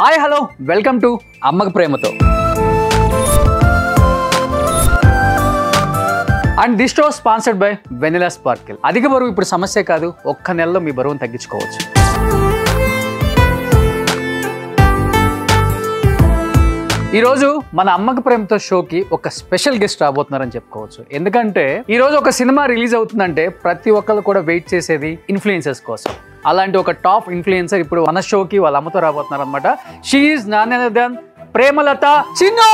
Hi hello welcome to అమ్మకు ప్రేమతో. And this show sponsored by vanilla sparkle. అధిక బరువు ఇప్పుడు సమస్య కాదు, ఒక్క నెలలో మీ బరువును తగ్గించుకోవచ్చు. ఈరోజు మన అమ్మకు ప్రేమతో షోకి ఒక స్పెషల్ గెస్ట్ రాబోతున్నారని చెప్పుకోవచ్చు. ఎందుకంటే ఈరోజు ఒక సినిమా రిలీజ్ అవుతుందంటే ప్రతి ఒక్కరు కూడా వెయిట్ చేసేది ఇన్ఫ్లుయెన్సర్స్ కోసం. అలాంటి ఒక టాప్ ఇన్ఫ్లుయెన్సర్ ఇప్పుడు మన షోకి వాళ్ళ అమ్మతో రాబోతున్నారు అనమాట. She is none other than Premalatha Chinno.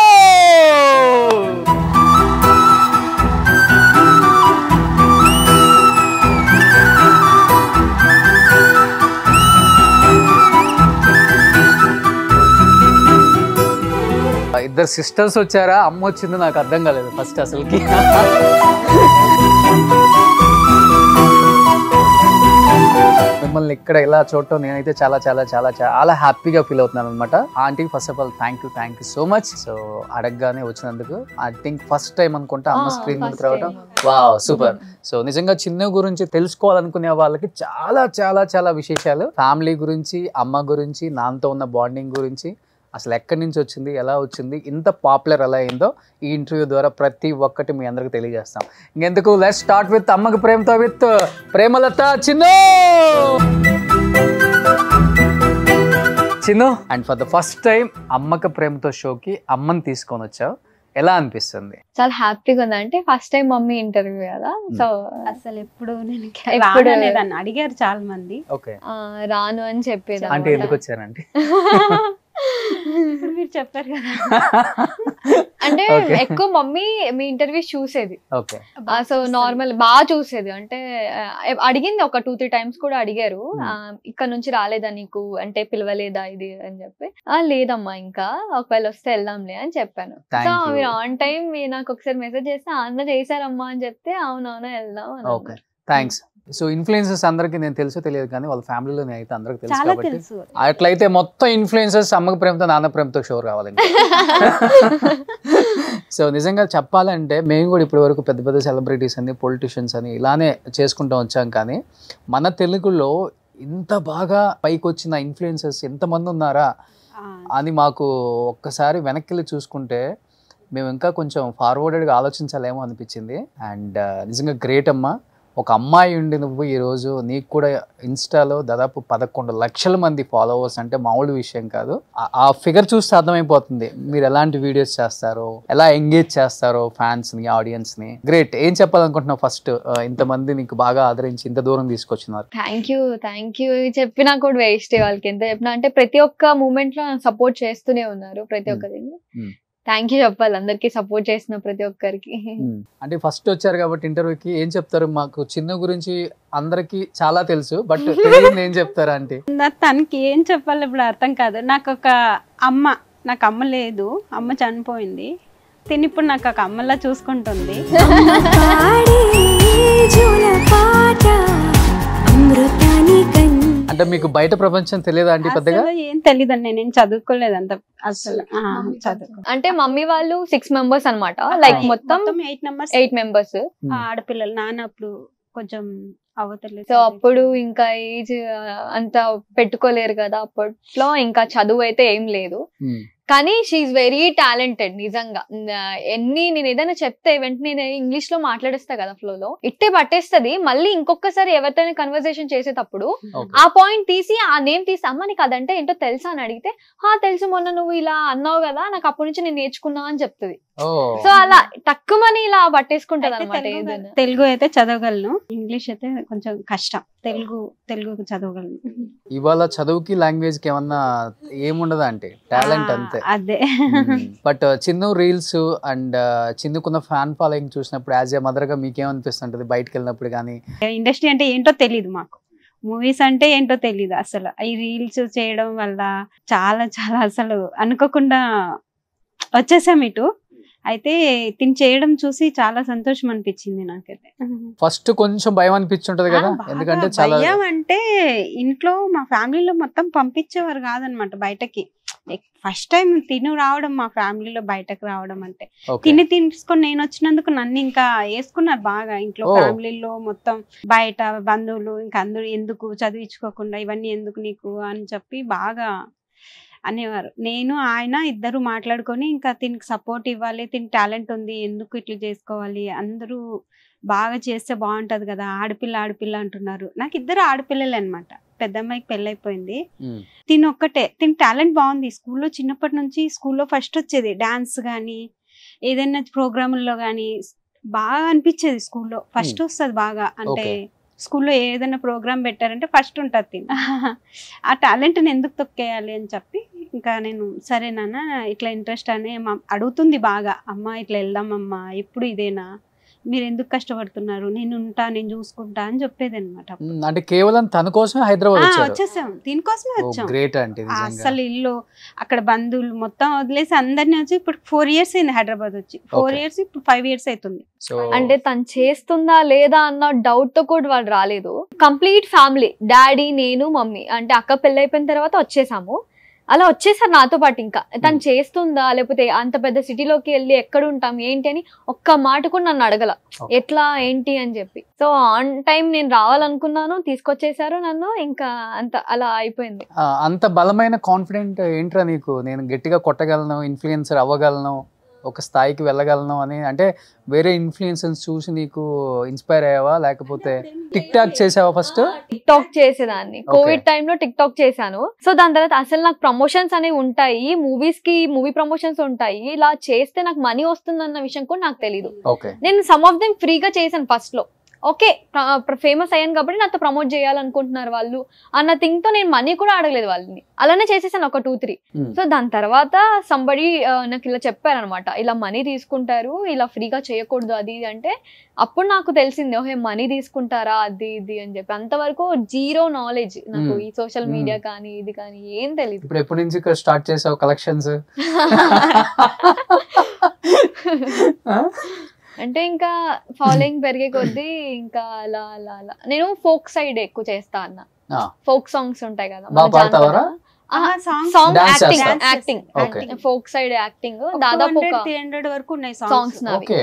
ఇద్దరు సిస్టర్స్ వచ్చారా, అమ్మ వచ్చింది నాకు అర్థం కాలేదు ఫస్ట్ అసలుకి. మిమ్మల్ని ఇక్కడ ఇలా చూడటం నేనైతే చాలా చాలా చాలా చాలా హ్యాపీగా ఫీల్ అవుతున్నాను అనమాట. Aunty first of all thank you so much. So అడగగానే వచ్చినందుకు ఐ థింక్ ఫస్ట్ టైం అనుకుంటా అమ్మ స్క్రీన్ ముందుకు రావడం. Wow super. సో నిజంగా చిన్న గురించి తెలుసుకోవాలనుకునే వాళ్ళకి చాలా చాలా చాలా విశేషాలు, ఫ్యామిలీ గురించి, అమ్మ గురించి, నాన్నతో ఉన్న బాండింగ్ గురించి, అసలు ఎక్కడి నుంచి వచ్చింది, ఎలా వచ్చింది, ఇంత పాపులర్ ఎలా అయిందో ఈ ఇంటర్వ్యూ ద్వారా ప్రతి ఒక్కటి మీ అందరికి తెలియజేస్తాం. ఇంకెందుకు, let's start with Ammaku Prematho with Premalatha Chinno. Chinno, and for the first time Ammaku Prematho షోకి అమ్మని తీసుకొని వచ్చావు, ఎలా అనిపిస్తుంది? చాలా హ్యాపీగా ఉంది. అంటే ఫస్ట్ టైం మమ్మీ ఇంటర్వ్యూ కదా, సో అసలు ఎప్పుడు నేను అడిగారు చాలా మంది. ఓకే, రాను అని చెప్పేది. అంటే ఎందుకు వచ్చారంటే మీరు చెప్పారు కదా, అంటే ఎక్కువ మమ్మీ మీ ఇంటర్వ్యూస్ చూసేది. ఓకే, సో నార్మల్ బాగా చూసేది. అంటే అడిగింది ఒక 2-3 టైమ్స్ కూడా అడిగారు, ఇక్కడ నుంచి రాలేదా నీకు, అంటే పిలవలేదా ఇది అని చెప్పి. లేదమ్మా, ఇంకా ఒకవేళ వస్తే వెళ్దాంలే అని చెప్పాను. సో మీరు ఆన్ టైం నాకు ఒకసారి మెసేజ్ చేస్తే అన్న చేశారమ్మా అని చెప్తే అవునవునా వెళ్దాం అని. Okay, thanks. సో ఇన్ఫ్లుయెన్సర్స్ అందరికి నేను తెలుసో తెలియదు కానీ వాళ్ళ ఫ్యామిలీలో అయితే అందరికి తెలుసు కాబట్టి, అట్లయితే మొత్తం ఇన్ఫ్లుయెన్సర్స్ అమ్మకు ప్రేమతో నాన్న ప్రేమతో షో రావాలండి. సో నిజంగా చెప్పాలంటే మేము కూడా ఇప్పటి వరకు పెద్ద పెద్ద సెలబ్రిటీస్ అని, పొలిటీషియన్స్ అని ఇలానే చేసుకుంటూ వచ్చాం, కానీ మన తెలుగులో ఇంత బాగా పైకి వచ్చిన ఇన్ఫ్లుయెన్సర్స్ ఎంతమంది ఉన్నారా అని మాకు ఒక్కసారి వెనక్కి చూసుకుంటే మేము ఇంకా కొంచెం ఫార్వర్డెడ్గా ఆలోచించాలేమో అనిపించింది. అండ్ నిజంగా గ్రేట్ అమ్మా. ఒక అమ్మాయి ఉండి నువ్వు ఈరోజు నీకు కూడా ఇన్స్టాలో దాదాపు 11 లక్షల మంది ఫాలోవర్స్ అంటే మామూలు విషయం కాదు. ఆ ఫిగర్ చూస్తే అర్థమైపోతుంది మీరు ఎలాంటి వీడియోస్ చేస్తారో, ఎలా ఎంగేజ్ చేస్తారో ఫ్యాన్స్ని, ఆడియన్స్ని. గ్రేట్. ఏం చెప్పాలనుకుంటున్నావు ఫస్ట్, ఇంతమంది నీకు బాగా ఆదరించి ఇంత దూరం తీసుకొచ్చినారు? థ్యాంక్ యూ చెప్పినా కూడా వేస్ట్. వాళ్ళకి ఎంత చెప్పినా, అంటే ప్రతి ఒక్క మూమెంట్ లో సపోర్ట్ చేస్తూనే ఉన్నారు. ప్రతి ఒక్కరి థ్యాంక్ యూ చెప్పాలి అందరికి, సపోర్ట్ చేసిన ప్రతి ఒక్కరికి. అంటే ఫస్ట్ వచ్చారు కాబట్టి ఇంటర్వ్యూకి ఏం చెప్తారు? మాకు చిన్న గురించి అందరికి చాలా తెలుసు, బట్ ఏం చెప్తారా అంటే? తనకి ఏం చెప్పాలి ఇప్పుడు అర్థం కాదు. నాకు అమ్మ లేదు, అమ్మ చనిపోయింది. తిని ఇప్పుడు నాకు ఒక అమ్మలా చూసుకుంటుంది. అంటే మీకు బయట ప్రపంచం తెలియదా అంటే? పెద్దగా ఏం తెలియదండి, నేను చదువుకోలేదు అంత అసలు. అంటే మమ్మీ వాళ్ళు 6 మెంబర్స్ అనమాట, లైక్ మొత్తం 8 మెంబర్స్ ఆడపిల్లలు. నాన్న అప్పుడు కొంచెం అవతలేదు, సో అప్పుడు ఇంకా ఏజ్ అంత పెట్టుకోలేరు కదా అప్పట్లో, ఇంకా చదువు అయితే ఏం లేదు. కానీ షీఈ్ వెరీ టాలెంటెడ్ నిజంగా. నేను ఏదైనా చెప్తే వెంటనే నేను ఇంగ్లీష్ లో మాట్లాడేస్తా కదా ఫ్లోలో, ఇట్టే పట్టేస్తుంది. మళ్ళీ ఇంకొకసారి ఎవరితోనే కన్వర్సేషన్ చేసేటప్పుడు ఆ పాయింట్ తీసి, ఆ నేమ్ తీసి, అమ్మ నీకు అదంటే ఏంటో తెలుసా అని అడిగితే, తెలుసు, మొన్న నువ్వు ఇలా అన్నావు కదా, నాకు అప్పటి నుంచి నేను నేర్చుకున్నా అని చెప్తుంది. సో అలా తక్కువని ఇలా పట్టేసుకుంటది అనమాట. తెలుగు అయితే చదవగలను, ఇంగ్లీష్ అయితే కొంచెం కష్టం. తెలుగు చదవగలను. ఇవాళ చదువుకి లాంగ్వేజ్ కి ఏమన్నా ఏముండదా అంటే? టాలెంట్ అంతే. అదే. బట్ చిన్న రీల్స్ అండ్ చిన్నకున్న ఫ్యాన్ ఫాలోయింగ్ చూసినప్పుడు యాజ్ ఏ మదర్ గా మీకేమనిపిస్తుంటది బయటకు వెళ్ళినప్పుడు? కానీ ఇండస్ట్రీ అంటే ఏంటో తెలీదు మాకు, మూవీస్ అంటే ఏంటో తెలీదు అసలు. ఈ రీల్స్ చేయడం వల్ల చాలా చాలా అసలు అనుకోకుండా వచ్చేసాం ఇటు. అయితే తిని చేయడం చూసి చాలా సంతోషం అనిపించింది నాకైతే. ఫస్ట్ కొంచెం భయం అనిపించుంటది కదా, ఎందుకంటే చాలా భయం అంటే ఇంట్లో మా ఫ్యామిలీలో మొత్తం పంపించేవారు కాదనమాట బయటకి. ఫస్ట్ టైం తిను రావడం మా ఫ్యామిలీలో, బయటకు రావడం అంటే. తిని తీసుకొని నేను వచ్చినందుకు నన్ను ఇంకా వేసుకున్నారు బాగా ఇంట్లో, ఫ్యామిలీలో మొత్తం. బయట బంధువులు ఇంకా అందరూ ఎందుకు చదివించుకోకుండా ఇవన్నీ ఎందుకు నీకు అని చెప్పి బాగా అనేవారు. నేను ఆయన ఇద్దరు మాట్లాడుకొని ఇంకా దీనికి సపోర్ట్ ఇవ్వాలి, దీని టాలెంట్ ఉంది, ఎందుకు ఇట్లా చేసుకోవాలి, అందరూ బాగా చేస్తే బాగుంటది కదా, ఆడపిల్ల ఆడపిల్ల అంటున్నారు. నాకు ఇద్దరు ఆడపిల్లలే అనమాట. పెద్ద అమ్మాయికి పెళ్ళైపోయింది, తిని ఒక్కటే. తిని టాలెంట్ బాగుంది, స్కూల్లో చిన్నప్పటి నుంచి స్కూల్లో ఫస్ట్ వచ్చేది, డాన్స్ కానీ ఏదైనా ప్రోగ్రాముల్లో కానీ బాగా అనిపించేది. స్కూల్లో ఫస్ట్ వస్తుంది బాగా, అంటే స్కూల్లో ఏదైనా ప్రోగ్రామ్ పెట్టారంటే ఫస్ట్ ఉంటుంది తిని. ఆ టాలెంట్ని ఎందుకు తొక్కేయాలి అని చెప్పి ఇంకా నేను సరే నాన్న ఇట్లా ఇంట్రెస్ట్ అని అడుగుతుంది బాగా, అమ్మ ఇట్లా వెళ్దామమ్మా, ఎప్పుడు ఇదేనా, మీరు ఎందుకు కష్టపడుతున్నారు, నేను ఉంటా, నేను చూసుకుంటా అని చెప్పేది అనమాట. అంటే కేవలం తన కోసమే హైదరాబాద్ వచ్చేసాం, దీనికోసమే వచ్చాం. గ్రేట్ అంటే అసలు ఇల్లు అక్కడ బంధువులు మొత్తం వదిలేసి అందరినీ వచ్చి ఇప్పుడు 4 years అయింది హైదరాబాద్ వచ్చి. 4 years ఇప్పుడు 5 years అవుతుంది. అంటే తను చేస్తుందా లేదా అన్న డౌట్ తో కూడా వాళ్ళు రాలేదు. కంప్లీట్ ఫ్యామిలీ, డాడీ, నేను, మమ్మీ, అంటే అక్క పెళ్లి అయిపోయిన తర్వాత వచ్చేసాము. అలా వచ్చేసారు నాతో పాటు. ఇంకా తను చేస్తుందా లేకపోతే అంత పెద్ద సిటీలోకి వెళ్ళి ఎక్కడ ఉంటాం ఏంటి అని ఒక్క మాట కూడా నన్ను అడగల, ఎట్లా ఏంటి అని చెప్పి. సో ఆన్ టైం నేను రావాలనుకున్నాను, తీసుకొచ్చేసారు నన్ను, ఇంకా అంత అలా అయిపోయింది. అంత బలమైన కాన్ఫిడెంట్ ఏంట్రా నీకు, నేను గట్టిగా కొట్టగలను, ఇన్ఫ్లుయెన్సర్ అవ్వగలను, ఒక స్థాయికి వెళ్ళగలను అని? అంటే వేరే ఇన్ఫ్లుయెన్సర్స్ చూసి నీకు ఇన్స్పైర్ అయ్యావా, లేకపోతే టిక్ టాక్ చేసావా? ఫస్ట్ టిక్ టాక్ చేసేదాన్ని, కోవిడ్ టైంలో టిక్ టాక్ చేశాను. సో దాని తర్వాత అసలు నాకు ప్రమోషన్స్ అనేవి ఉంటాయి, మూవీస్ కి మూవీ ప్రమోషన్స్ ఉంటాయి, ఇలా చేస్తే నాకు మనీ వస్తుంది అన్న విషయం కూడా నాకు తెలీదు. నేను సమ్ ఆఫ్ దెమ్ ఫ్రీగా చేశాను ఫస్ట్ లో. ఓకే ఫేమస్ అయ్యాను కాబట్టి నాతో ప్రమోట్ చేయాలనుకుంటున్నారు వాళ్ళు అన్న థింగ్ తో నేను మనీ కూడా అడగలేదు వాళ్ళని, అలానే చేసేసాను ఒక 2-3. సో దాని తర్వాత సంబడి నాకు ఇలా చెప్పారనమాట, ఇలా మనీ తీసుకుంటారు, ఇలా ఫ్రీగా చేయకూడదు అది ఇది అంటే. అప్పుడు నాకు తెలిసింది, ఓహే మనీ తీసుకుంటారా అది ఇది అని చెప్పి. అంతవరకు జీరో నాలెడ్జ్ నాకు ఈ సోషల్ మీడియా కానీ ఇది కానీ ఏం తెలియదు. ఇప్పుడు ఎప్పటి నుంచి స్టార్ట్ చేసావు కలెక్షన్స్? అంటే ఇంకా ఫాలోయింగ్ పెరిగే కొద్దీ ఇంకా అలా అలా అలా నేను ఫోక్ సైడ్ ఎక్కువ చేస్తా అన్న. ఫోక్ సాంగ్స్ ఉంటాయి కదా, యాక్టింగ్, ఫోక్ సైడ్ యాక్టింగ్ దాదాపు 300 వరకు ఉన్నాయి సాంగ్స్ నావి.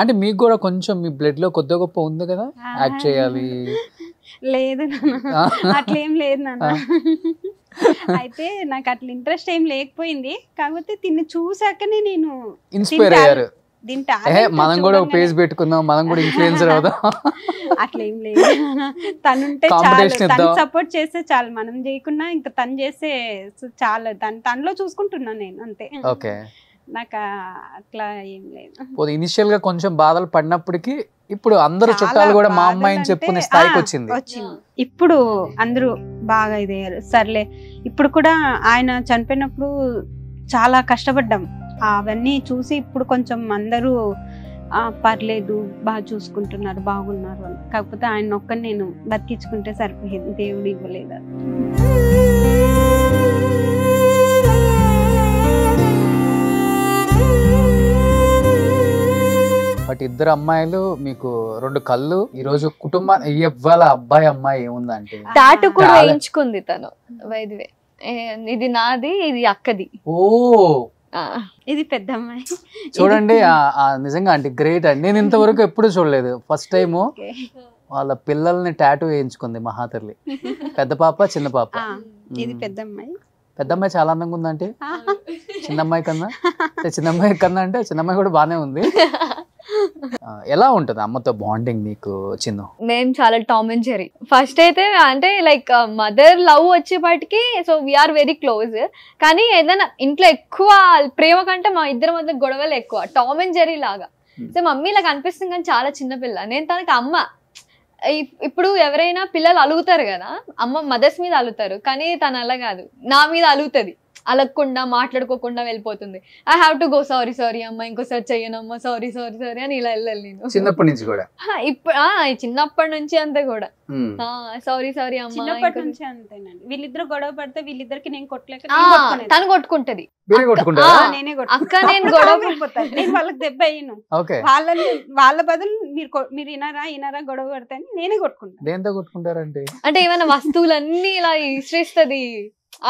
అంటే మీకు కూడా కొంచెం మీ బ్లడ్ లో కొద్ది గొప్ప ఉంది కదా యాక్ట్ చేయాలి? లేదు అట్లేం లేదు నాన్న. అయితే నాకు అట్లా ఇంట్రెస్ట్ ఏం లేకపోయింది, కాకపోతే తిని చూసాకనే నేను ఇన్స్పైర్ అయ్యారు. మనం కూడా పేజ్ పెట్టుకుందాం, మనం కూడా ఇన్ఫ్లుయెన్సర్ అవుదాం. అట్లేం లేదు, తనుంటే చాలు, తను సపోర్ట్ చేస్తే చాలు, మనం చేయకున్నా ఇంకా తను చేస్తే చాలు, తనలో చూసుకుంటున్నా నేను అంతే. ఓకే, నాకు అట్లా ఏం లేదు. ఇనిషియల్ గా కొంచెం బాధలు పడినప్పటికీ ఇప్పుడు అందరూ చుట్టాలు కూడా మా అమ్మాయిని చెప్పుకునే స్థాయికి వచ్చింది. ఇప్పుడు అందరూ బాగా ఇదయ్యారు. సర్లే, ఇప్పుడు కూడా ఆయన చనిపోయినప్పుడు చాలా కష్టపడ్డాం, అవన్నీ చూసి ఇప్పుడు కొంచెం అందరూ పర్లేదు బాగా చూసుకుంటున్నారు, బాగున్నారు అని. కాకపోతే ఆయన ఒక్కని నేను బతికించుకుంటే సరిపోయింది, దేవుడు ఇవ్వలేదు. బట్ ఇద్దరు అమ్మాయిలు, మీకు 2 కళ్ళు. ఈ రోజు కుటుంబాన్ని ఇవ్వాల, అబ్బాయి అమ్మాయి ఏముందంటే టాటూ కూడా వేయించుకుంది తను. వైద్యవే, ఇది నాది, ఇది అక్కది. ఓ, ఇది పెద్ద అమ్మాయి. చూడండి, నిజంగా అంటే గ్రేట్ అండి. నేను ఇంతవరకు ఎప్పుడు చూడలేదు, ఫస్ట్ టైం వాళ్ళ పిల్లల్ని టాటూ వేయించుకుంది మహాతల్లి. పెద్ద పాప, చిన్న పాప. ఇది పెద్ద అమ్మాయి. పెద్ద అమ్మాయి చాలా అందంగా ఉందంటే చిన్న అమ్మాయి కన్నా, చిన్న అమ్మాయి కన్నా అంటే చిన్న అమ్మాయి కూడా బానే ఉంది. ఎలా ఉంటది అమ్మతో బాండింగ్ నీకు చిన్న? మేము చాలా టామ్ అండ్ జెర్రీ. ఫస్ట్ అయితే అంటే లైక్ మదర్ లవ్ వచ్చేపాటికి, సో వీఆర్ వెరీ క్లోజ్. కానీ ఏదైనా ఇంట్లో ఎక్కువ ప్రేమ కంటే మా ఇద్దరి మధ్య గొడవలు ఎక్కువ, టామ్ అండ్ జెర్రీ లాగా. సో మమ్మీ ఇలా కనిపిస్తుంది కానీ చాలా చిన్నపిల్ల, నేను తనకి అమ్మ. ఇప్పుడు ఎవరైనా పిల్లలు అలుగుతారు కదా, అమ్మ మదర్స్ మీద అలుగుతారు, కానీ తను అలా కాదు, నా మీద అలుగుతుంది. అలగకుండా మాట్లాడుకోకుండా వెళ్ళిపోతుంది. I have to go, sorry sorry అమ్మ, ఇంకోసారి చెయ్యనమ్మా, సారీ సారీ సారీ అని ఇలా వెళ్ళాలి నేను. చిన్నప్పటి నుంచి కూడా? ఇప్పుడు చిన్నప్పటి నుంచి అంతే కూడా, సారీ సారీ అమ్మ. చిన్నప్పటి నుంచి అంతేనండి. వీళ్ళిద్దరు గొడవ పడితే వీళ్ళిద్దరికి నేను కొట్టలేక తను కొట్టుకుంటది, అక్క నేను గొడవ పడిపోతాను, నేను వాళ్ళకి దెబ్బ అయ్యను. వాళ్ళ బదులు మీరు ఇనారా గొడవ పడితే నేనే కొట్టుకుంటాను. దేంతో కొట్టుకుంటారంటే అంటే ఏమైనా వస్తువులన్నీ ఇలా ఇసిరేస్తుంది,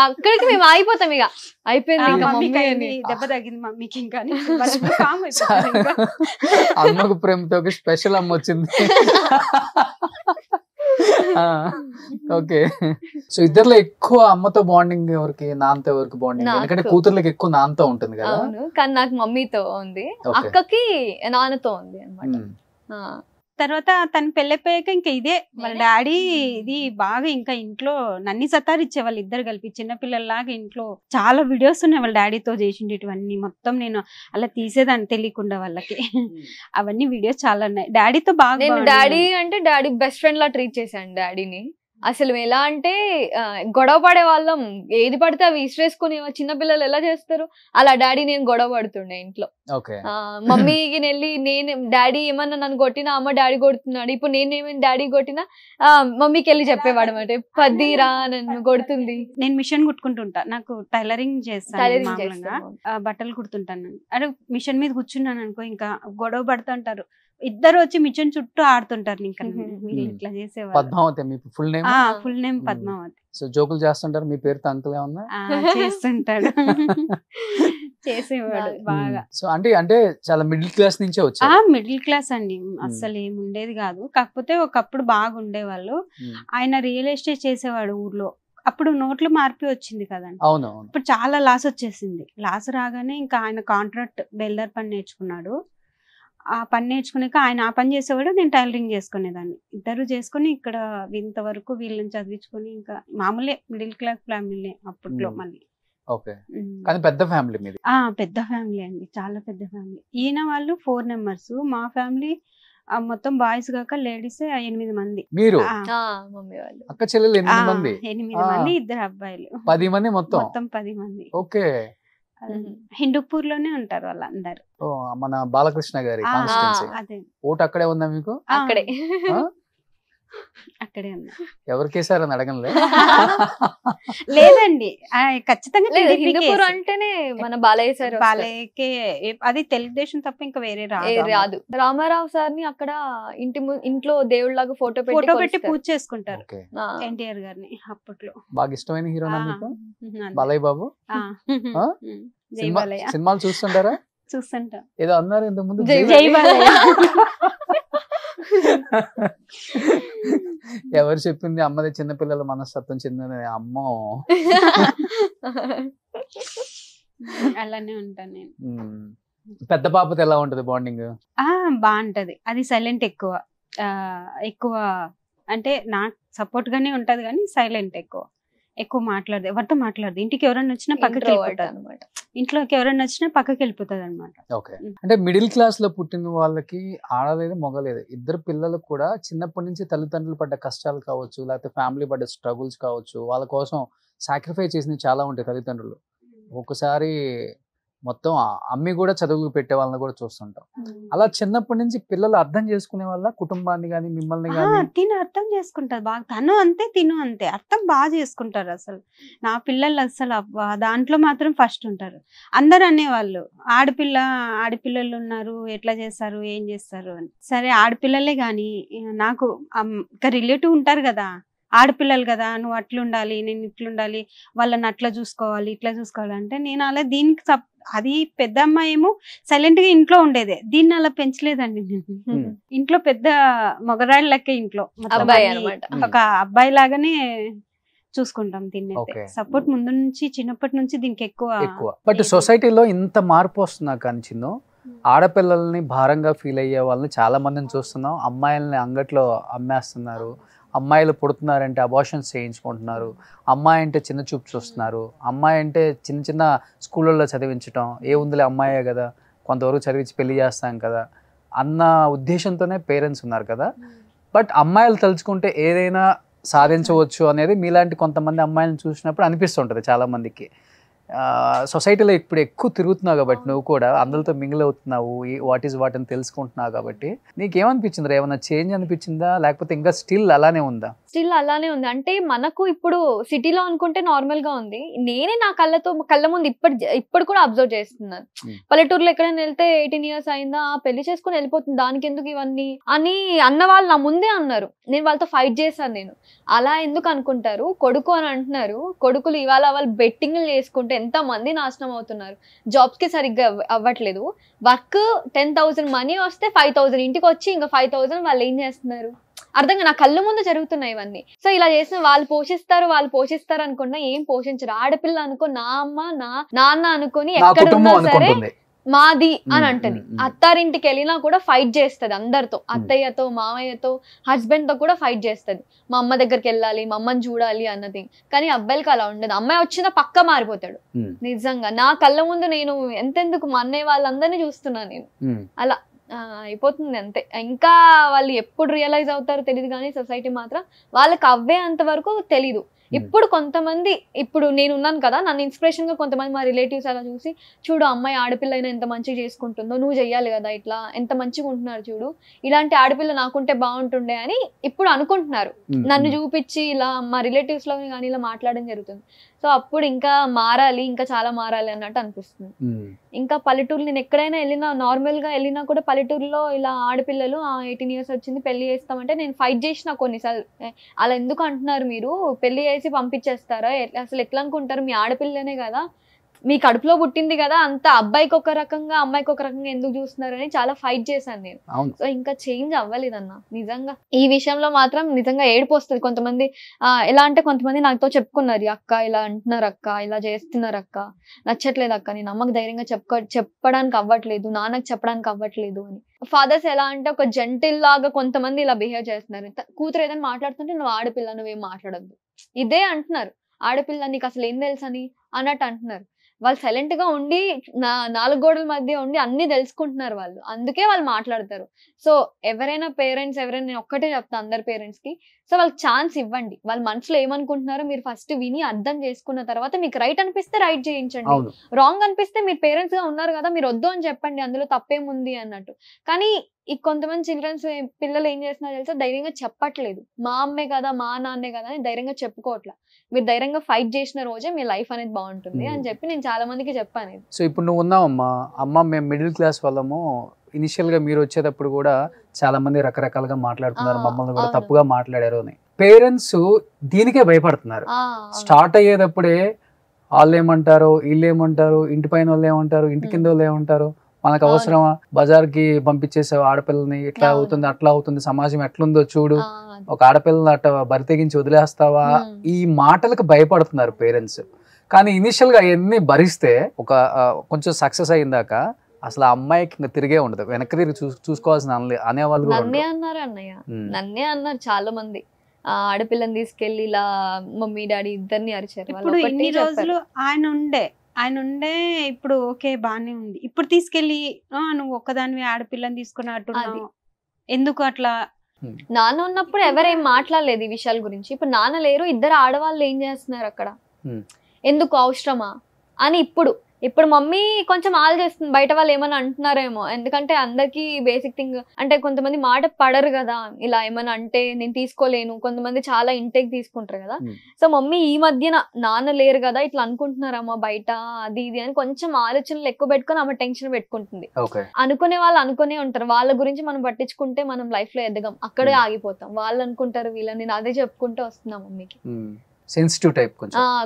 అక్కడికి మేము ఆగిపోతాం. ఇక అయిపోయింది, దెబ్బ తగ్గింది మమ్మీకి. ఇంకా అమ్మకు ప్రేమతో స్పెషల్ అమ్మ వచ్చింది. ఓకే. సో ఇద్దర్లో ఎక్కువ అమ్మతో బాండింగ్ ఎవరికి, నాన్నతో ఎవరికి బాండింగ్? ఎందుకంటే కూతుర్లకి ఎక్కువ నాన్నతో ఉంటుంది కదా. అవును, కానీ నాకు మమ్మీతో ఉంది, Okay. అక్కకి నాన్నతో ఉంది అనమాట. తర్వాత తను పెళ్ళైపోయాక ఇంకా ఇదే వాళ్ళ డాడీ ఇది బాగా ఇంకా ఇంట్లో నన్ని సతారిచ్చే వాళ్ళు ఇద్దరు కలిపి చిన్నపిల్లల్లాగా. ఇంట్లో చాలా వీడియోస్ ఉన్నాయి వాళ్ళ డాడీతో చేసిండేటివన్నీ, మొత్తం నేను అలా తీసేదాన్ని తెలియకుండా వాళ్ళకి. అవన్నీ వీడియోస్ చాలా ఉన్నాయి. డాడీతో బాగా నేను డాడీ అంటే డాడీ బెస్ట్ ఫ్రెండ్ లా ట్రీట్ చేశాను డాడీని. అసలు ఎలా అంటే గొడవ పడే వాళ్ళం, ఏది పడితే అవి ఇసిరేసుకుని చిన్నపిల్లలు ఎలా చేస్తారు అలా డాడీ నేను గొడవ పడుతుండే ఇంట్లో. మమ్మీకి వెళ్ళి నేను డాడీ ఏమన్నా నన్ను కొట్టినా అమ్మ డాడీ కొడుతున్నాడు, ఇప్పుడు నేనేమైనా డాడీ కొట్టినా మమ్మీకి వెళ్ళి చెప్పేవాడు అనమాట, పద్దిరా నన్ను కొడుతుంది. నేను మిషన్ కుట్టుకుంటుంటా, నాకు టైలరింగ్ చేస్తాను, బట్టలు కుడుతుంటాను. అదే మిషన్ మీద కూర్చున్నాను అనుకో ఇంకా గొడవ పడుతుంటారు, ఇద్దరు వచ్చి మిషన్ చుట్టూ ఆడుతుంటారు. ఇంకా ఇట్లా చేసేవాళ్ళు. పద్మావతి మీ full name? Full name Padmavathi. So జోకులు చేస్తుంటారు, మీ పేరుతో అంకుల్ ఏమన్నా? చేస్తుంటాడు, చేసేవాడు బాగా. సో అంటే చాలా మిడిల్ క్లాస్ నుంచే వచ్చా? మిడిల్ క్లాస్ అండి, అస్సలు ఏమి ఉండేది కాదు. కాకపోతే ఒకప్పుడు బాగా ఉండేవాళ్ళు. ఆయన రియల్ ఎస్టేట్ చేసేవాడు ఊర్లో. అప్పుడు నోట్లు మార్పి వచ్చింది కదండి. అవును. ఇప్పుడు చాలా లాస్ వచ్చేసింది. లాస్ రాగానే ఇంకా ఆయన కాంట్రాక్ట్ బెల్డర్ పని నేర్చుకున్నాడు. ఆ పని నేర్చుకున్నాక ఆయన ఆ పని చేసేవాడు, నేను టైలరింగ్ చేసుకునేదాన్ని. ఇద్దరు చేసుకుని ఇక్కడ ఇంతవరకు వీళ్ళని చదివించుకొని ఇంకా మామూలే మిడిల్ క్లాస్ ఫ్యామిలీ అప్పట్లో. మళ్ళీ ఓకే, కానీ పెద్ద ఫ్యామిలీ మీది? పెద్ద ఫ్యామిలీ అండి, చాలా పెద్ద ఫ్యామిలీ. ఈయన వాళ్ళు 4 members, మా ఫ్యామిలీ మొత్తం బాయ్స్ కాక లేడీస్ 8 మంది. మీరు మమ్మీ వాళ్ళు అక్క చెల్లెలు 8 మంది? 8 మంది, 2 అబ్బాయిలు, 10 మంది మొత్తం 10 మంది. ఓకే. హిందూపూర్ లోనే ఉంటారు వాళ్ళందరూ. మన బాలకృష్ణ గారి కాన్స్టిట్యున్సీ. అదే ఓటు అక్కడే ఉందా మీకు? అక్కడే అక్కడే ఉన్నా. ఎవరికేసారని అడగలే? లేదండి, ఖచ్చితంగా హిందూపూర్ అంటేనే మన బాలయ్య సార్. బాలయ్యకే, అది తెలుగుదేశం తప్ప ఇంకా వేరే రాదు. రామారావు సార్ ని అక్కడ ఇంట్లో దేవుళ్ళగా ఫోటో పెట్టి పూజ చేసుకుంటారు ఎన్టీఆర్ గారిని. అప్పట్లో బాగా ఇష్టమైన హీరోనా మీకు బాలయ్య బాబు? సినిమాలు చూస్తుంటారా? చూస్తుంటా. ఏదో అన్నారు ఇంతకు ముందు, జై బాలయ్య. ఎవరు చెప్పింది? అమ్మది చిన్నపిల్లల మనస్తత్వం చెందిన అమ్మో. అలానే ఉంటాను నేను. పెద్ద పాపతో ఎలా ఉంటది బాండింగ్? బాగుంటది. అది సైలెంట్ ఎక్కువ అంటే నాకు సపోర్ట్ గానే ఉంటది, కానీ సైలెంట్ ఎక్కువ మాట్లాడదు, ఎవరితో మాట్లాడదు. ఇంటికి ఎవరైనా వచ్చినా పక్కకి వెళ్ళిపోతారు అనమాట, ఇంట్లోకి ఎవరైనా వచ్చినా పక్కకి వెళ్ళిపోతుంది అనమాట. ఓకే. అంటే మిడిల్ క్లాస్ లో పుట్టిన వాళ్ళకి ఆడలేదు మొగలేదు ఇద్దరు పిల్లలు కూడా చిన్నప్పటి నుంచి తల్లిదండ్రులు పడ్డ కష్టాలు కావచ్చు, లేకపోతే ఫ్యామిలీ పడ్డ స్ట్రగుల్స్ కావచ్చు, వాళ్ళ కోసం సాక్రిఫైస్ చేసినవి చాలా ఉంటాయి తల్లిదండ్రులు. ఒకసారి మొత్తం అమ్మి కూడా చదువులు పెట్టే వాళ్ళని కూడా చూస్తుంటాం. అలా చిన్నప్పటి నుంచి పిల్లలు అర్థం చేసుకునే వాళ్ళ కుటుంబాన్ని కానీ మిమ్మల్ని కానీ? తిను అర్థం చేసుకుంటారు బాగా, తను అంతే తిను అంతే, అర్థం బాగా చేసుకుంటారు. అసలు నా పిల్లలు అసలు దాంట్లో మాత్రం ఫస్ట్ ఉంటారు. అందరు అనేవాళ్ళు ఆడపిల్లలు ఉన్నారు, ఎట్లా చేస్తారు, ఏం చేస్తారు అని. సరే ఆడపిల్లలే కానీ నాకు ఇంకా రిలేటివ్ ఉంటారు కదా, ఆడపిల్లలు కదా, నువ్వు అట్లుండాలి, నేను ఇట్లుండాలి, వాళ్ళని అట్లా చూసుకోవాలి, ఇట్లా చూసుకోవాలి అంటే నేను అలా దీనికి అది పెద్ద అమ్మాయి ఏమో సైలెంట్ గా ఇంట్లో ఉండేదే, దీన్ని అలా పెంచలేదండి నేను. ఇంట్లో పెద్ద మొగరాళ్ళ లెక్క ఇంట్లో ఒక అబ్బాయి లాగానే చూసుకుంటాం దీన్ని. సపోర్ట్ ముందు నుంచి చిన్నప్పటి నుంచి దీనికి ఎక్కువ. బట్ సొసైటీలో ఇంత మార్పు వస్తున్నా కానీ చిన్న ఆడపిల్లల్ని భారంగా ఫీల్ అయ్యే వాళ్ళని చాలా మందిని చూస్తున్నాం. అమ్మాయిల్ని అంగట్లో అమ్మేస్తున్నారు, అమ్మాయిలు పుడుతున్నారంటే అబార్షన్స్ చేయించుకుంటున్నారు, అమ్మాయి అంటే చిన్న చూపు చూస్తున్నారు, అమ్మాయి అంటే చిన్న స్కూళ్ళల్లో చదివించడం, ఏ ఉందిలే అమ్మాయే కదా కొంతవరకు చదివించి పెళ్లి చేస్తాం కదా అన్న ఉద్దేశంతోనే పేరెంట్స్ ఉన్నారు కదా. బట్ అమ్మాయిలు తలుచుకుంటే ఏదైనా సాధించవచ్చు అనేది మీలాంటి కొంతమంది అమ్మాయిలను చూసినప్పుడు అనిపిస్తుంటుంది చాలా మందికి. సొసైటీలో ఇప్పుడు ఎక్కువ తిరుగుతున్నావు కాబట్టి నువ్వు కూడా అందరితో మింగిల్ అవుతున్నావు, వాట్ ఈస్ వాట్ అని తెలుసుకుంటున్నావు కాబట్టి నీకేమనిపించింది? ఏమైనా చేంజ్ అనిపించిందా, లేకపోతే ఇంకా స్టిల్ అలానే ఉందా? స్టిల్ అలానే ఉంది. అంటే మనకు ఇప్పుడు సిటీలో అనుకుంటే నార్మల్ గా ఉంది, నేనే నా కళ్ళ ముందు ఇప్పుడు కూడా అబ్జర్వ్ చేస్తున్నాను. పల్లెటూరులో ఎక్కడైనా వెళ్తే 18 years అయిందా, పెళ్లి చేసుకుని వెళ్ళిపోతుంది, దానికి ఎందుకు ఇవన్నీ అని అన్న వాళ్ళు నా ముందే అన్నారు. నేను వాళ్ళతో ఫైట్ చేశాను. నేను అలా ఎందుకు అనుకుంటారు, కొడుకు అని అంటున్నారు, కొడుకులు ఇవాళ వాళ్ళు బెట్టింగ్లు చేసుకుంటే ఎంత మంది నాశనం అవుతున్నారు, జాబ్స్ కి సరిగ్గా అవ్వట్లేదు, వర్క్ 10,000 మనీ వస్తే 5,000 ఇంటికి వచ్చి ఇంకా 5,000 వాళ్ళు ఏం చేస్తున్నారు, అర్థంగా నా కళ్ళ ముందు జరుగుతున్నాయి ఇవన్నీ. సో ఇలా చేసిన వాళ్ళు పోషిస్తారు అనుకున్నా ఏం పోషించరు. ఆడపిల్ల అనుకో నా అమ్మ నా నాన్న అనుకొని ఎక్కడున్నా సరే మాది అని అంటది. అత్తారింటికి వెళ్ళినా కూడా ఫైట్ చేస్తది అందరితో, అత్తయ్యతో మామయ్యతో హస్బెండ్ తో కూడా ఫైట్ చేస్తది. మా అమ్మ దగ్గరికి వెళ్ళాలి, మా అమ్మని చూడాలి అన్నది. కానీ అబ్బాయిలకి అలా ఉండదు. అమ్మాయి వచ్చినా పక్క మారిపోతాడు. నిజంగా నా కళ్ళ ముందు నేను ఎంతెందుకు మా అన్నయ్య వాళ్ళందరినీ చూస్తున్నా నేను. అలా అయిపోతుంది అంతే. ఇంకా వాళ్ళు ఎప్పుడు రియలైజ్ అవుతారో తెలియదు, కానీ సొసైటీ మాత్రం వాళ్ళకి అవ్వే అంత వరకు తెలీదు. ఇప్పుడు కొంతమంది, ఇప్పుడు నేను ఉన్నాను కదా, నన్ను ఇన్స్పిరేషన్ గా కొంతమంది మా రిలేటివ్స్ అలా చూసి, చూడు అమ్మాయి ఆడపిల్ల అయినా ఎంత మంచిగా చేసుకుంటుందో, నువ్వు చెయ్యాలి కదా ఇట్లా, ఎంత మంచిగా ఉంటున్నారు చూడు, ఇలాంటి ఆడపిల్ల నాకుంటే బాగుంటుండే అని ఇప్పుడు అనుకుంటున్నారు. నన్ను చూపించి ఇలా మా రిలేటివ్స్ లో కానీ ఇలా మాట్లాడడం జరుగుతుంది. సో అప్పుడు ఇంకా మారాలి, ఇంకా చాలా మారాలి అన్నట్టు అనిపిస్తుంది. ఇంకా పల్లెటూరు నేను ఎక్కడైనా వెళ్ళినా, నార్మల్ గా వెళ్ళినా కూడా పల్లెటూరులో ఇలా ఆడపిల్లలు 18 years వచ్చింది పెళ్లి చేస్తామంటే నేను ఫైట్ చేసిన కొన్నిసార్లు. అలా ఎందుకు అంటున్నారు మీరు, పెళ్లి చేసి పంపించేస్తారా, అసలు ఎట్లా అనుకుంటారు, మీ ఆడపిల్లనే కదా, మీ కడుపులో పుట్టింది కదా, అంత అబ్బాయికి ఒక రకంగా అమ్మాయికి ఒక రకంగా ఎందుకు చూస్తున్నారు అని చాలా ఫైట్ చేశాను నేను. సో ఇంకా చేంజ్ అవ్వలేదన్న నిజంగా. ఈ విషయంలో మాత్రం నిజంగా ఏడుపు వస్తుంది. కొంతమంది ఎలా అంటే కొంతమంది నాతో చెప్పుకున్నారు, అక్క ఇలా అంటున్నారు అక్క, ఇలా చేస్తున్నారు అక్క, నచ్చట్లేదు అక్క, నేను అమ్మకి ధైర్యంగా చెప్పడానికి అవ్వట్లేదు, నాన్నకి చెప్పడానికి అవ్వట్లేదు అని. ఫాదర్స్ ఎలా అంటే ఒక జెంటిల్ లాగా కొంతమంది ఇలా బిహేవ్ చేస్తున్నారు. కూతురు ఏదైనా మాట్లాడుతుంటే నువ్వు ఆడపిల్ల, నువ్వేం మాట్లాడద్దు, ఇదే అంటున్నారు. ఆడపిల్ల నీకు అసలు ఏం తెలుసు అని అన్నట్టు అంటున్నారు. వాళ్ళు సైలెంట్ గా ఉండి 4 గోడల మధ్య ఉండి అన్ని తెలుసుకుంటున్నారు వాళ్ళు, అందుకే వాళ్ళు మాట్లాడతారు. సో ఎవరైనా పేరెంట్స్, ఎవరైనా, నేను ఒక్కటే చెప్తాను అందరి పేరెంట్స్ కి, సో వాళ్ళకి ఛాన్స్ ఇవ్వండి. వాళ్ళ మనసులో ఏమనుకుంటున్నారో మీరు ఫస్ట్ విని అర్థం చేసుకున్న తర్వాత మీకు రైట్ అనిపిస్తే రైట్ చేయించండి, రాంగ్ అనిపిస్తే మీరు పేరెంట్స్ గా ఉన్నారు కదా మీరు వద్దు అని చెప్పండి, అందులో తప్పేముంది అన్నట్టు. కానీ ఈ కొంతమంది చిల్డ్రన్స్ పిల్లలు ఏం చేస్తున్నారు తెలుసా, ధైర్యంగా చెప్పట్లేదు, మా అమ్మే కదా మా నాన్నే కదా అని ధైర్యంగా చెప్పుకోవట్లా. మీరు ధైర్యంగా ఫైట్ చేసిన రోజే మీ లైఫ్ అనేది బాగుంటుంది అని చెప్పి నేను చాలా మందికి చెప్పాను. సో ఇప్పుడు నువ్వు ఉన్నావమ్మా, అమ్మ మేము మిడిల్ క్లాస్ వాళ్ళము, ఇనిషియల్ గా మీరు వచ్చేటప్పుడు కూడా చాలా మంది రకరకాలుగా మాట్లాడుతున్నారు, మమ్మల్ని కూడా తప్పుగా మాట్లాడారు అని. పేరెంట్స్ దీనికే భయపడుతున్నారు. స్టార్ట్ అయ్యేటప్పుడే వాళ్ళు ఏమంటారు, వీళ్ళు ఏమంటారు, ఇంటి పైన వాళ్ళు ఏమంటారు, ఇంటి కింద వాళ్ళు ఏమంటారు, మనకు అవసరమా, బజార్కి పంపించేసే ఆడపిల్లని, ఇట్లా అవుతుంది అట్లా అవుతుంది, సమాజం ఎట్లుందో చూడు, ఒక ఆడపిల్లని అట్ట బరితెగించి వదిలేస్తావా, ఈ మాటలకు భయపడుతున్నారు పేరెంట్స్. కానీ ఇనిషియల్ గా అవన్నీ భరిస్తే ఒక కొంచెం సక్సెస్ అయిందాక అసలు ఆ అమ్మాయికి ఇంకా తిరిగే ఉండదు, వెనక్కి తిరిగి చూసుకోవాల్సిన అనేవాళ్ళు నన్నే అన్నారు చాలా మంది. ఆడపిల్లని తీసుకెళ్లి ఇలా మమ్మీ డాడీ ఇద్దరిని అరిచారు. ఇప్పుడు ఇన్ని రోజులు ఆయన ఉండే ఇప్పుడు ఓకే బానే ఉంది, ఇప్పుడు తీసుకెళ్లి నువ్వు ఒక్కదానివి ఆడపిల్లని తీసుకున్నట్టున్నావు ఎందుకు అట్లా. నాన్న ఉన్నప్పుడు ఎవరేం మాట్లాడలేదు ఈ విషయాల గురించి. ఇప్పుడు నాన్న లేరు, ఇద్దరు ఆడవాళ్ళు ఏం చేస్తున్నారు అక్కడ, ఎందుకు అవసరమా అని ఇప్పుడు మమ్మీ కొంచెం ఆలోచిస్తుంది, బయట వాళ్ళు ఏమైనా అంటున్నారేమో. ఎందుకంటే అందరికి బేసిక్ థింగ్ అంటే కొంతమంది మాట పడరు కదా, ఇలా ఏమైనా అంటే నేను తీసుకోలేను, కొంతమంది చాలా ఇంటేక్ తీసుకుంటారు కదా. సో మమ్మీ ఈ మధ్యన నాన్న లేరు కదా ఇట్లా అనుకుంటున్నారమ్మా బయట అది ఇది అని కొంచెం ఆలోచనలు ఎక్కువ పెట్టుకొని ఆమె టెన్షన్ పెట్టుకుంటుంది. అనుకునే వాళ్ళు అనుకునే ఉంటారు, వాళ్ళ గురించి మనం పట్టించుకుంటే మనం లైఫ్ లో ఎదగం, అక్కడే ఆగిపోతాం. వాళ్ళు అనుకుంటారు వీళ్ళని, నేను అదే చెప్పుకుంటూ వస్తున్నా మమ్మీకి. సెన్సిటివ్ టైప్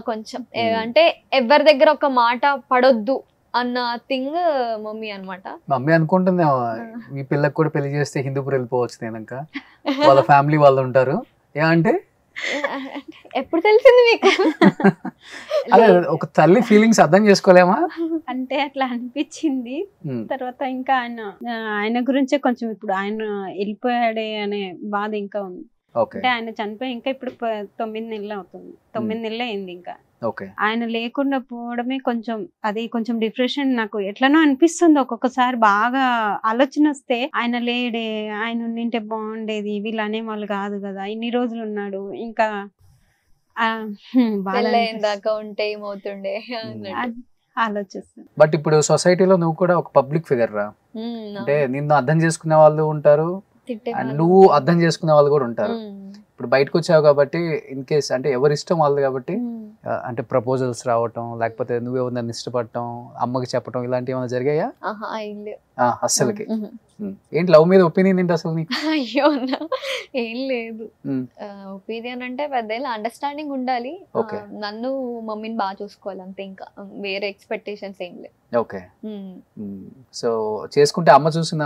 కొంచెం అంటే ఎవరి దగ్గర ఒక మాట పడొద్దు అన్న థింగ్ మమ్మీ అన్నమాట. మమ్మీ అనుకుంటుంది మీ పిల్లకి కూడా పెళ్లి చేస్తే హిందూపూర్ వెళ్ళిపోవచ్చు, నేనక వాళ్ళ ఫ్యామిలీ వాళ్ళు ఉంటారు ఏమంటే ఎప్పుడు తెలిసింది మీకు? అదే ఒక తల్లి ఫీలింగ్స్ అర్థం చేసుకోలేమా అంటే అట్లా అనిపించింది. తర్వాత ఇంకా ఆయన గురించే కొంచెం ఇప్పుడు ఆయన వెళ్ళిపోయాడే అనే బాధ ఇంకా ఉంది. అంటే ఆయన చనిపోయి ఇంకా ఇప్పుడు 9 నెలలు అవుతుంది, 9 నెలలు అయింది. ఇంకా ఆయన లేకుండా పోవడమే కొంచెం డిప్రెషన్ నాకు ఎట్లనో అనిపిస్తుంది. ఒక్కొక్కసారి బాగా ఆలోచన వస్తే ఆయన లేడే, ఆయన ఉండింటే బాగుండేది, వీళ్ళు అనేవాళ్ళు కాదు కదా, ఇన్ని రోజులు ఉన్నాడు, ఇంకా ఉంటే ఏమవుతుండే ఆలోచిస్తుంది. బట్ ఇప్పుడు సొసైటీలో నువ్వు కూడా ఒక పబ్లిక్ ఫిగర్ రా, అంటే నిన్ను అర్థం చేసుకునే వాళ్ళు ఉంటారు, నువ్వు అర్థం చేసుకునే వాళ్ళు కూడా ఉంటారు. ఇప్పుడు బయటకు వచ్చావు కాబట్టి ఇన్ కేస్ అంటే ఎవరి ఇష్టం వాళ్ళు కాబట్టి, అంటే ప్రపోజల్స్ రావటం లేకపోతే నువ్వెవరిని ఇష్టపడటం, అమ్మకి చెప్పటం ఇలాంటివి ఏమైనా జరిగాయా? అస్సలకి ఏంటి లవ్ మీద ఒపీనియన్ ఏంటి అసలు నీకు? అయ్యో ఏం లేదు, ఒపీనియన్ అంటే పెద్ద అండర్స్టాండింగ్ ఉండాలి, నన్ను మమ్మీని బాగా చూసుకోవాలి అంతే, ఇంకా వేరే ఎక్స్పెక్టేషన్స్ ఏం లేవు. ఓకే, సో చేసుకుంటే అమ్మ చూసిన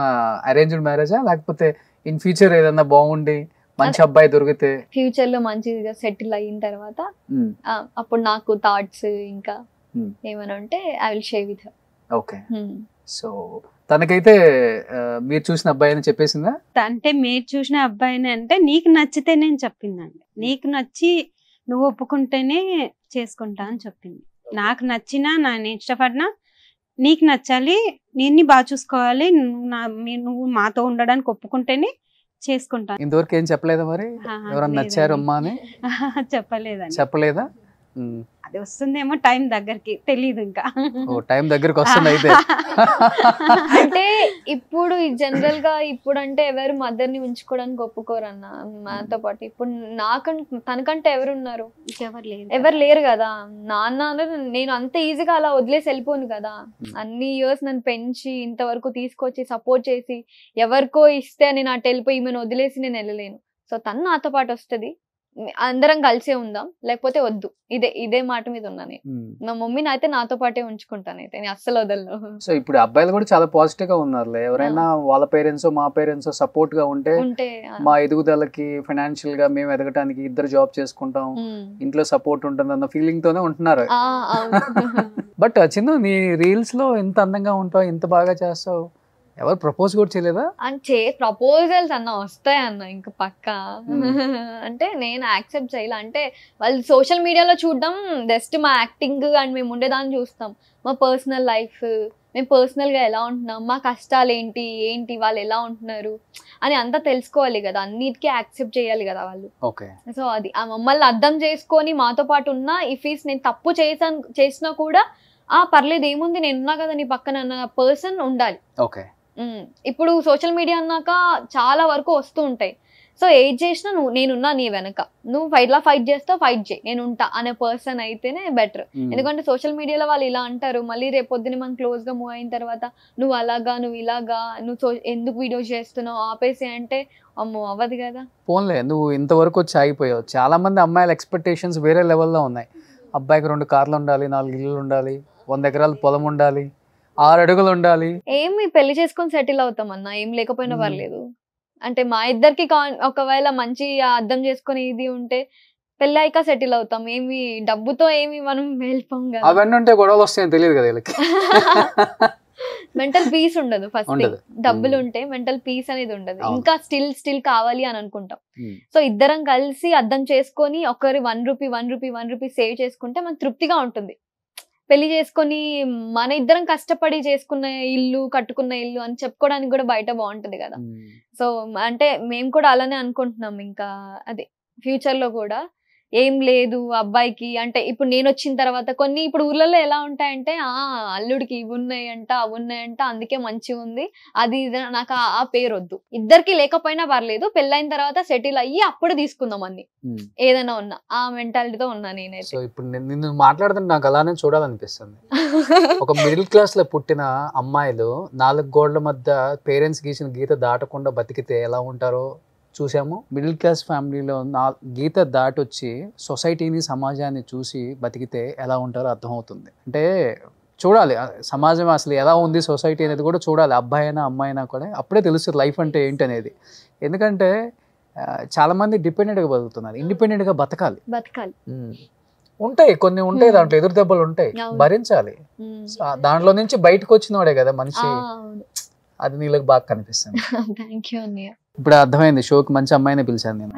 అరేంజ్డ్ మ్యారేజా లేకపోతే ఇన్ ఫ్యూచర్ ఏదన్నా బాగుండి మంచి అబ్బాయి దొరికితే ఫ్యూచర్ లో మంచిగా సెటిల్ అయిన తర్వాత అప్పుడు నాకు థాట్స్ ఇంకా ఏమైనా ఉంటే I will share with her. Okay. So తనకైతే మీరు చూసిన అబ్బాయి అని చెప్పేసిందా? అంటే మీరు చూసిన అబ్బాయిని అంటే నీకు నచ్చితే నేను చెప్పిందండి. నీకు నచ్చి నువ్వు ఒప్పుకుంటేనే చేసుకుంటా అని చెప్పింది. నాకు నచ్చినా నేను ఇష్టపడినా నీకు నచ్చాలి, నేను బాగా చూసుకోవాలి, నువ్వు మాతో ఉండడానికి ఒప్పుకుంటేనే చేసుకుంటాను. ఇంతవరకు ఏం చెప్పలేదా మరి? ఎవరన్నా నచ్చారు అమ్మా అని? చెప్పలేదండి. చెప్పలేదా? అది వస్తుందేమో టైం దగ్గరికి, తెలీదు ఇంకా. టైం దగ్గరికి వస్తుంది అయితే. అంటే ఇప్పుడు జనరల్ గా ఇప్పుడు అంటే ఎవరు మదర్ ని ఉంచుకోవడానికి ఒప్పుకోరన్న మాతో పాటు. ఇప్పుడు తనకంటే ఎవరున్నారు? ఎవరు లేరు కదా. నాన్న నేను అంత ఈజీగా అలా వదిలేసి వెళ్ళిపోను కదా. అన్ని ఇయర్స్ నన్ను పెంచి ఇంతవరకు తీసుకొచ్చి సపోర్ట్ చేసి ఎవరికో ఇస్తే నేను అటు వెళ్ళిపోయి ఈమెను వదిలేసి నేను వెళ్ళలేను. సో తను నాతో పాటు వస్తుంది, అందరం కలిసే ఉందాం, లేకపోతే వద్దు. ఇదే మాట మీద ఉన్నా నేను. నా మమ్మీని అయితే నాతో పాటే ఉంచుకుంటాను, అయితే నేను అస్సలు వదలను. సో ఇప్పుడు అబ్బాయిలు కూడా చాలా పాజిటివ్ గా ఉన్నారు. ఎవరైనా వాళ్ళ పేరెంట్స్ మా పేరెంట్స్ సపోర్ట్ గా ఉంటే మా ఎదుగుదలకి ఫైనాన్షియల్ గా మేము ఎదగటానికి ఇద్దరు జాబ్ చేసుకుంటాం, ఇంట్లో సపోర్ట్ ఉంటుంది అన్న ఫీలింగ్ తోనే ఉంటున్నారు. బట్ చిన్న నీ రీల్స్ లో ఇంత అందంగా ఉంటావు, ఇంత బాగా చేస్తావు, ఎవరు ప్రపోజ్ కూడా చేయలేదా? అంటే ప్రపోజల్స్ అన్న వస్తాయి అన్న ఇంకా పక్కా. అంటే నేను యాక్సెప్ట్ చేయాలి. అంటే వాళ్ళు సోషల్ మీడియాలో చూడడం జస్ట్ మా యాక్టింగ్ అండ్ మేము ఉండేదాన్ని చూస్తాం. మా పర్సనల్ లైఫ్, మేము పర్సనల్ గా ఎలా ఉంటున్నాం, మా కష్టాలు ఏంటి వాళ్ళు ఎలా ఉంటున్నారు అని అంతా తెలుసుకోవాలి కదా. అన్నిటికీ యాక్సెప్ట్ చేయాలి కదా వాళ్ళు. సో అది ఆ మమ్మల్ని అర్థం చేసుకొని మాతో పాటు ఉన్నా, ఇఫ్ ఈస్ నేను తప్పు చేసినా కూడా పర్లేదు ఏముంది నేనున్నా కదా నీ పక్కన అన్న పర్సన్ ఉండాలి. ఇప్పుడు సోషల్ మీడియా అన్నాక చాలా వరకు వస్తూ ఉంటాయి. సో ఏది చేసినా నేనున్నా నీ వెనక, నువ్వు ఫైట్ చేస్తావు, ఫైట్ చేయి, నేను ఉంటా అనే పర్సన్ అయితేనే బెటర్. ఎందుకంటే సోషల్ మీడియాలో వాళ్ళు ఇలా అంటారు, మళ్ళీ రేపొద్దున మనం క్లోజ్ గా మూవ్ అయిన తర్వాత నువ్వు అలాగా నువ్వు ఇలాగా నువ్వు ఎందుకు వీడియోస్ చేస్తున్నావు ఆపేసి అంటే అమ్మో అవ్వదు కదా. పోన్లే నువ్వు ఇంతవరకు వచ్చి ఆగిపోయావు. చాలా మంది అమ్మాయిల ఎక్స్పెక్టేషన్స్ వేరే లెవెల్లో ఉన్నాయి. అబ్బాయికి 2 కార్లు ఉండాలి, 4 ఇల్లులు ఉండాలి, 100 ఎకరాల పొలం ఉండాలి, 6 అడుగులు ఉండాలి. ఏమి పెళ్లి చేసుకొని సెటిల్ అవుతాం అన్న, ఏం లేకపోయినా పర్లేదు. అంటే మా ఇద్దరికి ఒకవేళ మంచి అర్థం చేసుకుని ఇది ఉంటే పెళ్లి అయ్యాక సెటిల్ అవుతాం. ఏమి డబ్బుతో ఏమి మనం వెళ్ళిపోం కదా. అవన్నీ ఉంటే గొడవలు వస్తాయని తెలియదు కదా వీళ్ళకి. మెంటల్ పీస్ ఉండదు. ఫస్ట్ డబ్బులు ఉంటే మెంటల్ పీస్ అనేది ఉండదు. ఇంకా స్టిల్ కావాలి అని అనుకుంటాం. సో ఇద్దరం కలిసి అర్థం చేసుకొని ఒకరి 1 రూపీ సేవ్ చేసుకుంటే మనకు తృప్తిగా ఉంటుంది. పెళ్లి చేసుకొని మన ఇద్దరం కష్టపడి చేసుకున్న ఇల్లు కట్టుకున్న ఇల్లు అని చెప్పుకోవడానికి కూడా బయట బాగుంటది కదా. సో అంటే మేము కూడా అలానే అనుకుంటున్నాం. ఇంకా అదే ఫ్యూచర్ లో కూడా ఏం లేదు అబ్బాయికి అంటే ఇప్పుడు నేను వచ్చిన తర్వాత కొన్ని ఇప్పుడు ఊర్లలో ఎలా ఉంటాయంటే అల్లుడికి ఇవి ఉన్నాయంట అవి ఉన్నాయంట అందుకే మంచిగా ఉంది అది నాకు ఆ పేరు వద్దు. ఇద్దరికి లేకపోయినా పర్లేదు, పెళ్ళైన తర్వాత సెటిల్ అయ్యి అప్పుడు తీసుకుందాం అన్ని ఏదైనా ఉన్నా ఆ మెంటాలిటీతో ఉన్నా నేనైతే. సో ఇప్పుడు నిన్ను మాట్లాడుతుంటే నాకు అలానే చూడాలనిపిస్తుంది. ఒక మిడిల్ క్లాస్ లో పుట్టిన అమ్మాయిలు 4 గోడల మధ్య పేరెంట్స్ గీసిన గీత దాటకుండా బతికితే ఎలా ఉంటారో చూసాము. మిడిల్ క్లాస్ ఫ్యామిలీలో గీత దాటొచ్చి సొసైటీని సమాజాన్ని చూసి బతికితే ఎలా ఉంటారో అర్థమవుతుంది. అంటే చూడాలి సమాజం అసలు ఎలా ఉంది సొసైటీ అనేది కూడా చూడాలి. అబ్బాయి అయినా అమ్మాయి అయినా కూడా అప్పుడే తెలుస్తుంది లైఫ్ అంటే ఏంటి అనేది. ఎందుకంటే చాలా మంది డిపెండెంట్గా బతుకుతున్నారు, ఇండిపెండెంట్గా బతకాలి. ఉంటాయి కొన్ని ఉంటాయి దాంట్లో ఎదురు దెబ్బలు ఉంటాయి, భరించాలి. దాంట్లో నుంచి బయటకు వచ్చిన వాడే కదా మనిషి. అది నీళ్ళకి బాగా కనిపిస్తుంది. ఇప్పుడు అర్థమైంది, షోకి మంచి అమ్మాయిని పిలిచాను నేను.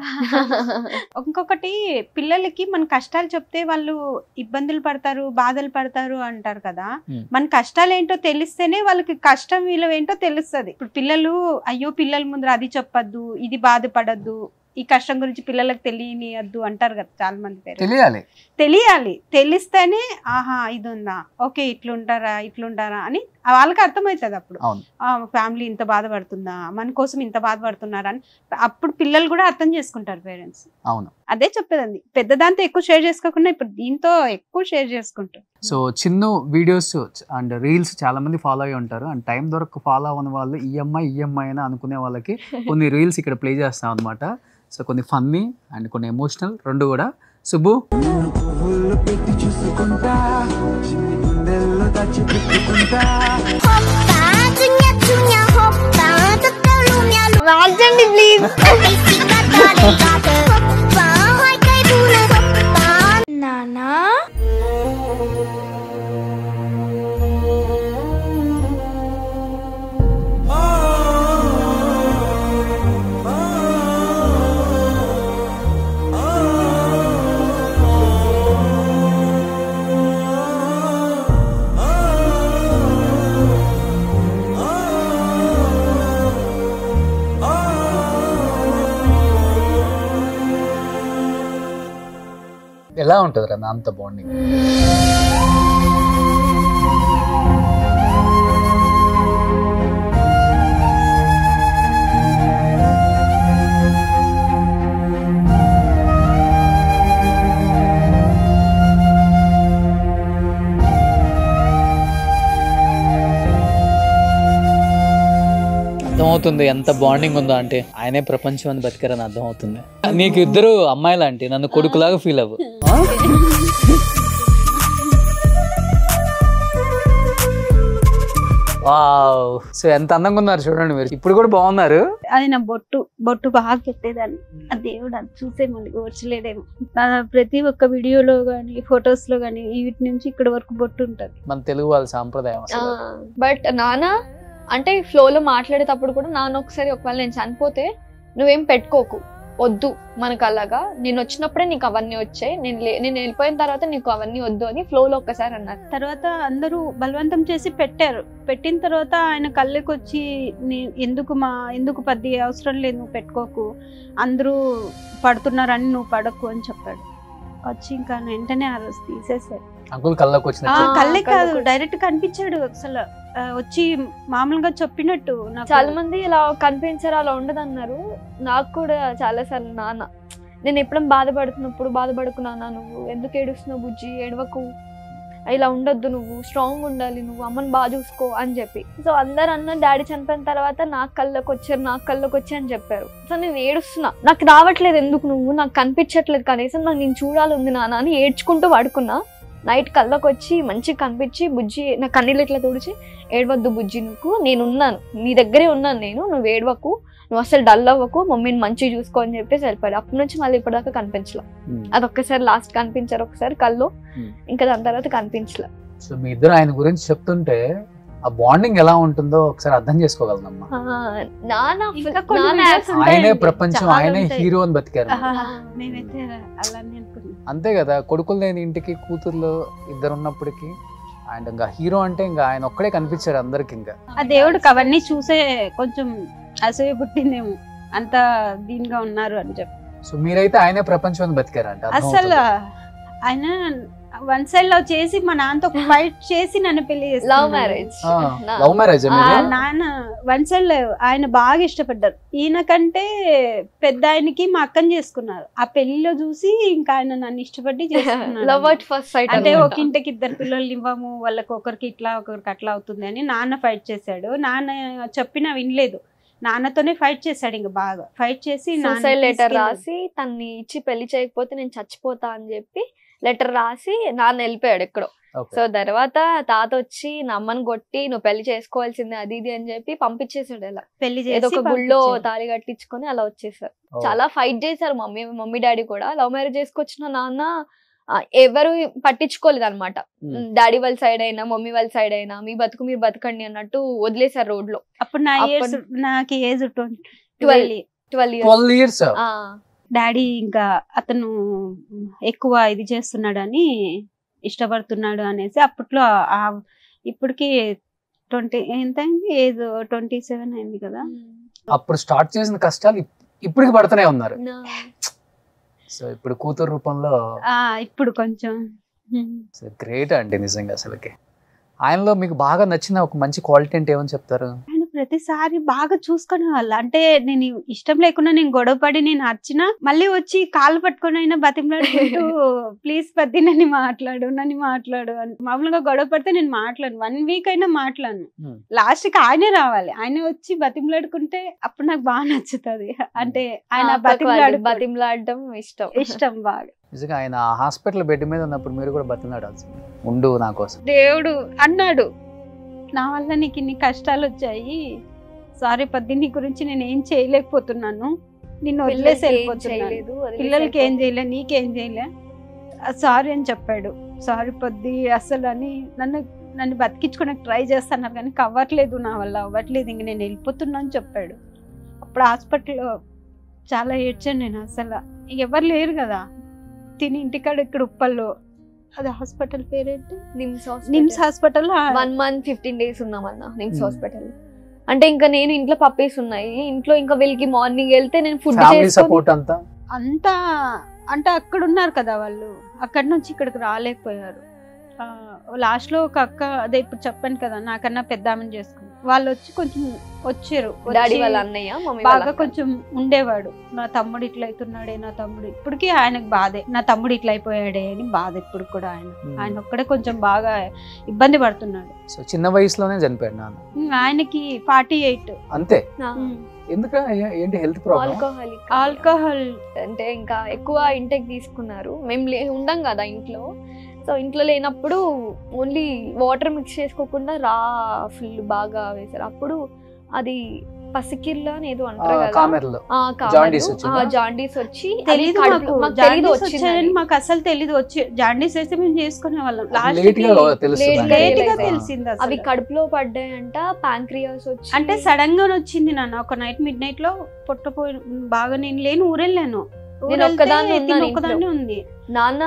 ఇంకొకటి పిల్లలకి మన కష్టాలు చెప్తే వాళ్ళు ఇబ్బందులు పడతారు బాధలు పడతారు అంటారు కదా. మన కష్టాలు ఏంటో తెలిస్తేనే వాళ్ళకి కష్టం విలువ ఏంటో తెలుస్తుంది. ఇప్పుడు పిల్లలు అయ్యో పిల్లల ముందర అది చెప్పద్దు ఇది బాధపడద్దు ఈ కష్టం గురించి పిల్లలకు తెలియనియద్దు అంటారు కదా చాలా మంది పేరెంట్స్. తెలియాలి, తెలిస్తేనే ఆహా ఇది ఉందా ఓకే ఇట్లుంటారా అని వాళ్ళకి అర్థమవుతుంది. అప్పుడు ఫ్యామిలీ ఇంత బాధపడుతుందా మన కోసం ఇంత బాధపడుతున్నారా అని అప్పుడు పిల్లలు కూడా అర్థం చేసుకుంటారు పేరెంట్స్. అవును అదే చెప్పేదండి, పెద్దదాంతో ఎక్కువ షేర్ చేసుకోకుండా ఇప్పుడు దీంతో ఎక్కువ షేర్ చేసుకుంటారు. సో చిన్న వీడియోస్ అండ్ రీల్స్ చాలా మంది ఫాలో అయ్యి ఉంటారు అండ్ టైం దొరక ఫాలో అవ్వని వాళ్ళు ఈఎంఐ అని అనుకునే వాళ్ళకి కొన్ని రీల్స్ ఇక్కడ ప్లే చేస్తాం అనమాట. సో కొన్ని ఫన్నీ అండ్ కొన్ని ఎమోషనల్ రెండు కూడా. సుబ్బు ప్లీజ్ నానా ఎలా ఉంటుంది రా అంత బాండింగ్? అర్థమవుతుంది ఎంత బాండింగ్ ఉందో, అంటే ఆయనే ప్రపంచం అని బతికారని అర్థమవుతుంది. నీకు ఇద్దరు అమ్మాయిలు అంటే నన్ను కొడుకులాగా ఫీల్ అవ్వు. వావ్, సో ఎంత అందంగా ఉన్నారు చూడండి మీరు. ఇప్పుడు కూడా బాగున్నారు. అది నా బొట్టు బాగా పెట్టేదాన్ని. ఆ దేవుడు అది చూసే మళ్ళీ ఓర్చలేడేమో. ప్రతి ఒక్క వీడియోలో గానీ ఫొటోస్ లో గానీ వీటి నుంచి ఇక్కడ వరకు బొట్టు ఉంటది. మన తెలుగు వాళ్ళ సాంప్రదాయం. బట్ నాన్న అంటే ఫ్లోలో మాట్లాడేటప్పుడు కూడా నాన్న ఒకసారి ఒకవేళ నేను చనిపోతే నువ్వేం పెట్టుకోకు, వద్దు మనకు అలాగా, నేను వచ్చినప్పుడే నీకు అవన్నీ వచ్చాయి, నేను వెళ్ళిపోయిన తర్వాత నీకు అవన్నీ వద్దు అని ఫ్లోలో ఒక్కసారి అన్నారు. తర్వాత అందరూ బలవంతం చేసి పెట్టారు. పెట్టిన తర్వాత ఆయన కళ్ళకి వచ్చి ఎందుకు పద్ది అవసరం లేదు, నువ్వు పెట్టుకోకు, అందరూ పడుతున్నారని నువ్వు పడకు అని చెప్పాడు. వచ్చి ఇంకా వెంటనే ఆ రోజు తీసేసాడు. అంకుల్ కళ్ళకి వచ్చిన కళ్ళే కాదు, డైరెక్ట్ కనిపించాడు. అసలు వచ్చి మామూలుగా చెప్పినట్టు. చాలా మంది ఇలా కనిపించారు, అలా ఉండదు అన్నారు. నాకు కూడా చాలా సార్లు నాన్న నేను ఎప్పుడైనా బాధపడుకున్నానా, నువ్వు ఎందుకు ఏడుస్తున్నావు బుజ్జి, ఏడవకు, ఇలా ఉండొద్దు, నువ్వు స్ట్రాంగ్ ఉండాలి, నువ్వు అమ్మని బాగా చూసుకో అని చెప్పి. సో అందరు అన్న డాడీ చనిపోయిన తర్వాత నాకు కళ్ళకి వచ్చి అని చెప్పారు. సో నేను ఏడుస్తున్నా, నాకు రావట్లేదు ఎందుకు, నువ్వు నాకు కనిపించట్లేదు, కనీసం నాకు నేను చూడాలి నాన్న అని ఏడ్చుకుంటూ పడుకున్నా. నైట్ కళ్ళకి వచ్చి మంచిగా కనిపించి బుజ్జి నా కన్నీళ్ళు ఇట్లా తుడిచి, ఏడవద్దు బుజ్జి, నీ దగ్గరే ఉన్నాను నేను, నువ్వు ఏడవకు, నువ్వు అసలు డల్ అవ్వకు, మమ్మీని మంచిగా చూసుకో అని చెప్పేసి వెళ్ళిపోయాడు. అప్పటి నుంచి మళ్ళీ ఇప్పటిదాకా కనిపించలే. అదొక్కసారి లాస్ట్ కనిపించారు ఒకసారి కళ్ళు, ఇంకా దాని తర్వాత కనిపించలే. సో మీ ఇద్దరు ఆయన గురించి చెప్తుంటే ఆ బాండింగ్ ఎలా ఉంటుందో ఒకసారి అర్థం చేసుకోగలనమ్మా. ఆయనే ప్రపంచం, ఆయనే హీరో అని బతికారు. అంతే కదా, కొడుకులు లేని ఇంటికి కూతుర్లు ఇద్దరు ఉన్నప్పటికీ అండ్ ఇంకా హీరో అంటే ఇంకా ఆయన ఒక్కడే కనిపించారు అందరికి. ఇంకా ఆ దేవుడికి అవన్నీ చూసే కొంచెం అసూయ పుట్టిందేమో, అంత దీనిగా ఉన్నారు అని చెప్పి. సో మీరైతే ఆయనే ప్రపంచం అని బతికారంట. అసలు ఆయన వన్ సైడ్ లవ్ చేసి మా నాన్నతో ఫైట్ చేసి నన్ను పెళ్లి చేసి లవ్ మ్యారేజ్. నాన్న వన్ సైడ్ ఆయన బాగా ఇష్టపడ్డారు. ఈయన కంటే పెద్ద ఆయనకి మా అక్కని చేసుకున్నారు. ఆ పెళ్లిలో చూసి ఇంకా ఆయన నన్ను ఇష్టపడి చేసుకున్నారు. అంటే ఒక ఇంటికి ఇద్దరు పిల్లలు ఇవ్వము, వాళ్ళకి ఒకరికి ఇట్లా ఒకరికి అట్లా అవుతుంది అని నాన్న ఫైట్ చేశాడు. నాన్న చెప్పినా వినలేదు, నాన్నతోనే ఫైట్ చేశాడు. ఇంకా బాగా ఫైట్ చేసి సూసైడ్ లెటర్ రాసి తన్ని ఇచ్చి పెళ్లి చేయకపోతే నేను చచ్చిపోతా అని చెప్పి లెటర్ రాసి నాన్న వెళ్ళిపోయాడు ఎక్కడో. సో తర్వాత తాత వచ్చి నా అమ్మని కొట్టి నువ్వు పెళ్లి చేసుకోవాల్సిందే అది ఇది అని చెప్పి పంపించేసాడు. అలా పెళ్లి ఏదో ఒక గుళ్ళో తాళి కట్టించుకొని అలా వచ్చేసారు. చాలా ఫైట్ చేశారు మమ్మీ డాడీ కూడా. లవ్ మ్యారేజ్ చేసుకొచ్చిన నాన్న ఎవరు పట్టించుకోలేదు అనమాట. డాడీ వాళ్ళ సైడ్ అయినా మమ్మీ వాళ్ళ సైడ్ అయినా మీ బతుకు మీరు బతకండి అన్నట్టు వదిలేసారు రోడ్ లో. అప్పుడు నాకు ఏజ్ 12 years. డాడీ ఇంకా అతను ఎక్కువ ఇది చేస్తున్నాడని ఇష్టపడుతున్నాడు అనేసి అప్పట్లో ఇప్పటికి 20 ఎంత అయింది, ఏజ్ 27 అయింది కదా. అప్పుడు స్టార్ట్ చేసిన కష్టాలు ఇప్పటికి పడుతూనే ఉన్నారు. సో ఇప్పుడు కూతురు రూపంలో ఇప్పుడు కొంచెం గ్రేట్ అండి నిజంగా. అసలుకి ఆయనలో మీకు బాగా నచ్చిన ఒక మంచి క్వాలిటీ అంటే ఏమని చెప్తారు? ఆయన ప్రతిసారి బాగా చూసుకునే వాళ్ళు. అంటే నేను ఇష్టం లేకుండా నేను గొడవపడి నేను అర్చినా మళ్ళీ వచ్చి కాళ్ళు పట్టుకొని అయినా బతిమలాడుకుంటూ ప్లీజ్ పద్ది నన్ను మాట్లాడు అని. మామూలుగా గొడవ పడితే నేను మాట్లాడను, 1 week అయినా మాట్లాడను. లాస్ట్ కి ఆయనే రావాలి, ఆయన వచ్చి బతిమలాడుకుంటే అప్పుడు నాకు బాగా నచ్చుతుంది. అంటే ఆయన బతిమలాడడం ఇష్టం బాగా. నిజంగా ఆయన హాస్పిటల్ బెడ్ మీద ఉన్నప్పుడు మీరు కూడా బతిమలాడాల్సింది, ఉండు నా కోసం. దేవుడు అన్నాడు, నా వల్ల నీకు ఇన్ని కష్టాలు వచ్చాయి, సారీ పద్ది, నీ గురించి నేను ఏం చేయలేకపోతున్నాను, నిన్ను వదిలేసి వెళ్ళిపోతున్నాను, పిల్లలకి ఏం చేయలే, నీకేం చేయలే, సారీ అని చెప్పాడు. సారీ పొద్దు అసలు అని నన్ను బతికించుకోవడానికి ట్రై చేస్తున్నారు కానీ అవ్వట్లేదు, నా వల్ల అవ్వట్లేదు, ఇంక నేను వెళ్ళిపోతున్నా అని చెప్పాడు. అప్పుడు హాస్పిటల్లో చాలా ఏడ్చాను నేను. అసలు ఎవరు లేరు కదా, తిని ఇంటికాడ ఇక్కడ ఉప్పల్లో, అది హాస్పిటల్ పేరేంటి, నిమ్స్ హాస్పిటల్. 1 month 15 days ఉన్నామన్నా నిమ్స్ హాస్పిటల్. అంటే ఇంకా నేను ఇంట్లో పప్పీస్ ఉన్నాయి, ఇంట్లో ఇంకా వీళ్ళకి మార్నింగ్ వెళ్తే నేను ఫుడ్ అంతా అంటే అక్కడ ఉన్నారు కదా వాళ్ళు, అక్కడి నుంచి ఇక్కడికి రాలేకపోయారు. లాస్ట్ లో ఒక అక్క, అదే ఇప్పుడు చెప్పాను కదా నాకన్నా పెద్ద ఆమెను చేసుకుని, వాళ్ళు వచ్చి కొంచెం వచ్చారు, డాడీ వాళ్ళ అన్నయ్య బాగా కొంచెం ఉండేవాడు. నా తమ్ముడు ఇట్లా అవుతున్నాడే, నా తమ్ముడు ఇప్పటికీ ఆయనకు బాధే, నా తమ్ముడు ఇట్లా అయిపోయాడే అని బాధ ఇప్పుడు కూడా. ఆయన ఒక్కడే కొంచెం బాగా ఇబ్బంది పడుతున్నాడు. చిన్న వయసులోనే చనిపోయాడు నాన్న. ఆయనకి 48 అంతే. ఏంటి హెల్త్ ప్రాబ్లం? ఆల్కహాల్ అంటే ఇంకా ఎక్కువ ఇంటెక్ తీసుకున్నారు. మేము ఉండం కదా ఇంట్లో, సో ఇంట్లో లేనప్పుడు ఓన్లీ వాటర్ మిక్స్ చేసుకోకుండా రా ఫుల్ బాగా వేసారు. అప్పుడు అది పసికిర్ల అని ఏదో అంటారు కదా, జాండీస్ వచ్చి మాకు అసలు తెలీదు. వచ్చి జాండీస్ వేస్తే మేము చేసుకునే వాళ్ళం. అవి కడుపులో పడ్డాయంట, ప్యాంక్రియాస్ వచ్చి, అంటే సడన్ గా వచ్చింది నాన్న. ఒక నైట్ మిడ్ నైట్ లో పొట్టపోయి బాగా, నేను లేను, ఊరెళ్ళాను, నేను ఒక్కదాన్ని ఉంది. నాన్న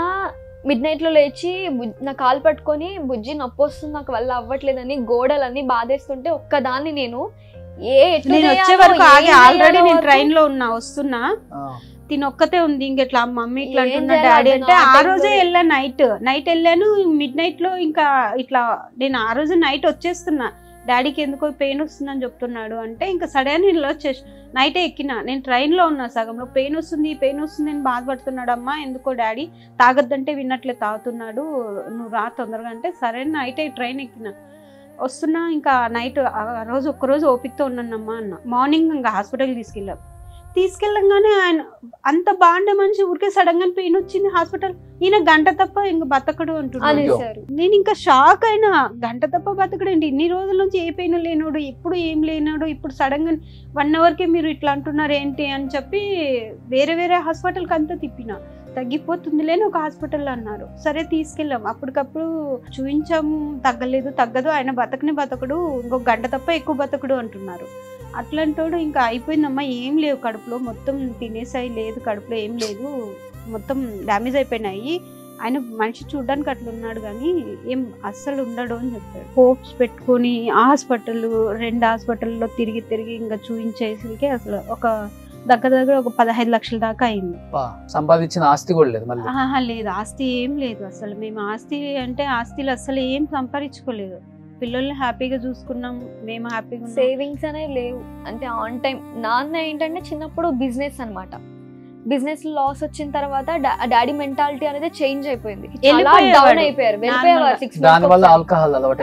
మిడ్ నైట్ లో లేచి నా కాలు పట్టుకొని, బుజ్జి నొప్పి వస్తుంది నాకు వల్ల అవ్వట్లేదని గోడలన్నీ బాధేస్తుంటే ఒక్కదాన్ని నేను వచ్చే వరకు ఆల్రెడీ నేను ట్రైన్ లో వస్తున్నా, తినొక్కతే ఉంది, ఇంకెట్లా మమ్మీ ఇట్లా అంటున్నా డాడీ అంటే, ఆ రోజే వెళ్ళా, నైట్ వెళ్ళాను. మిడ్ నైట్ లో ఇంకా ఇట్లా నేను ఆ రోజు నైట్ వచ్చేస్తున్నా, డాడీకి ఎందుకో పెయిన్ వస్తుందని చెప్తున్నాడు అంటే, ఇంకా సడన్ ఇలా వచ్చేసి నైటే ఎక్కిన. నేను ట్రైన్లో ఉన్నా సగంలో, పెయిన్ వస్తుంది అని బాధపడుతున్నాడు. అమ్మ ఎందుకో డాడీ తాగొద్దంటే విన్నట్లే తాగుతున్నాడు, నువ్వు రా తొందరగా అంటే, సరే నైటే ట్రైన్ ఎక్కిన వస్తున్నా. ఇంకా నైట్ ఆ రోజు ఒక్కరోజు ఓపికతో ఉన్నానమ్మా అన్న. మార్నింగ్ ఇంకా హాస్పిటల్కి తీసుకెళ్ళంగానే ఆయన అంత బాగుండే మనిషి ఊరికే సడన్ గా పెయిన్ వచ్చింది హాస్పిటల్, ఈయన గంట తప్ప ఇంక బతకడు అంటున్నారు. నేను ఇంకా షాక్ అయినా, గంట తప్ప బతకడు ఏంటి, ఇన్ని రోజుల నుంచి ఏ పెయిన్ లేనాడు, ఎప్పుడు ఏం లేనాడు, ఇప్పుడు సడన్ గా 1 hourకే మీరు ఇట్లా అంటున్నారు ఏంటి అని చెప్పి వేరే హాస్పిటల్కి అంతా తిప్పిన, తగ్గిపోతుంది లేని ఒక హాస్పిటల్ అన్నారు. సరే తీసుకెళ్ళాం, అప్పటికప్పుడు చూపించాము, తగ్గదు, ఆయన బతకడు, ఇంకొక గంట తప్ప ఎక్కువ బతకడు అంటున్నారు. అట్లాంటోడు ఇంకా అయిపోయిందమ్మా, ఏం లేవు కడుపులో, మొత్తం తినేసాయి, లేదు కడుపులో ఏం లేదు, మొత్తం డ్యామేజ్ అయిపోయినాయి, ఆయన మనిషి చూడడానికి అట్లా ఉన్నాడు కానీ ఏం అస్సలు ఉండడు అని చెప్పాడు. హోప్స్ పెట్టుకొని హాస్పిటల్ 2 హాస్పిటల్లో తిరిగి ఇంకా చూపించేసరికి అసలు ఒక దగ్గర ఒక 15 లక్షల దాకా అయింది. సంపాదించిన ఆస్తి కూడా లేదు, లేదు ఆస్తి ఏం లేదు అసలు. మేము ఆస్తిలు అసలు ఏం సంపాదించుకోలేదు, పిల్లల్ని హ్యాపీగా చూసుకున్నాం, మేము హ్యాపీగా. సేవింగ్స్ అనేవి లేవు. అంటే ఆన్ టైం నాన్న ఏంటంటే చిన్నప్పుడు బిజినెస్ అన్నమాట, బిజినెస్ లాస్ వచ్చిన తర్వాత డాడీ మెంటాలిటీ అనేది చేంజ్ అయిపోయింది, డౌన్ అయిపోయారు, వెళ్ళిపోయేవారు. దానివల్ల ఆల్కహాల్ అలవాటు.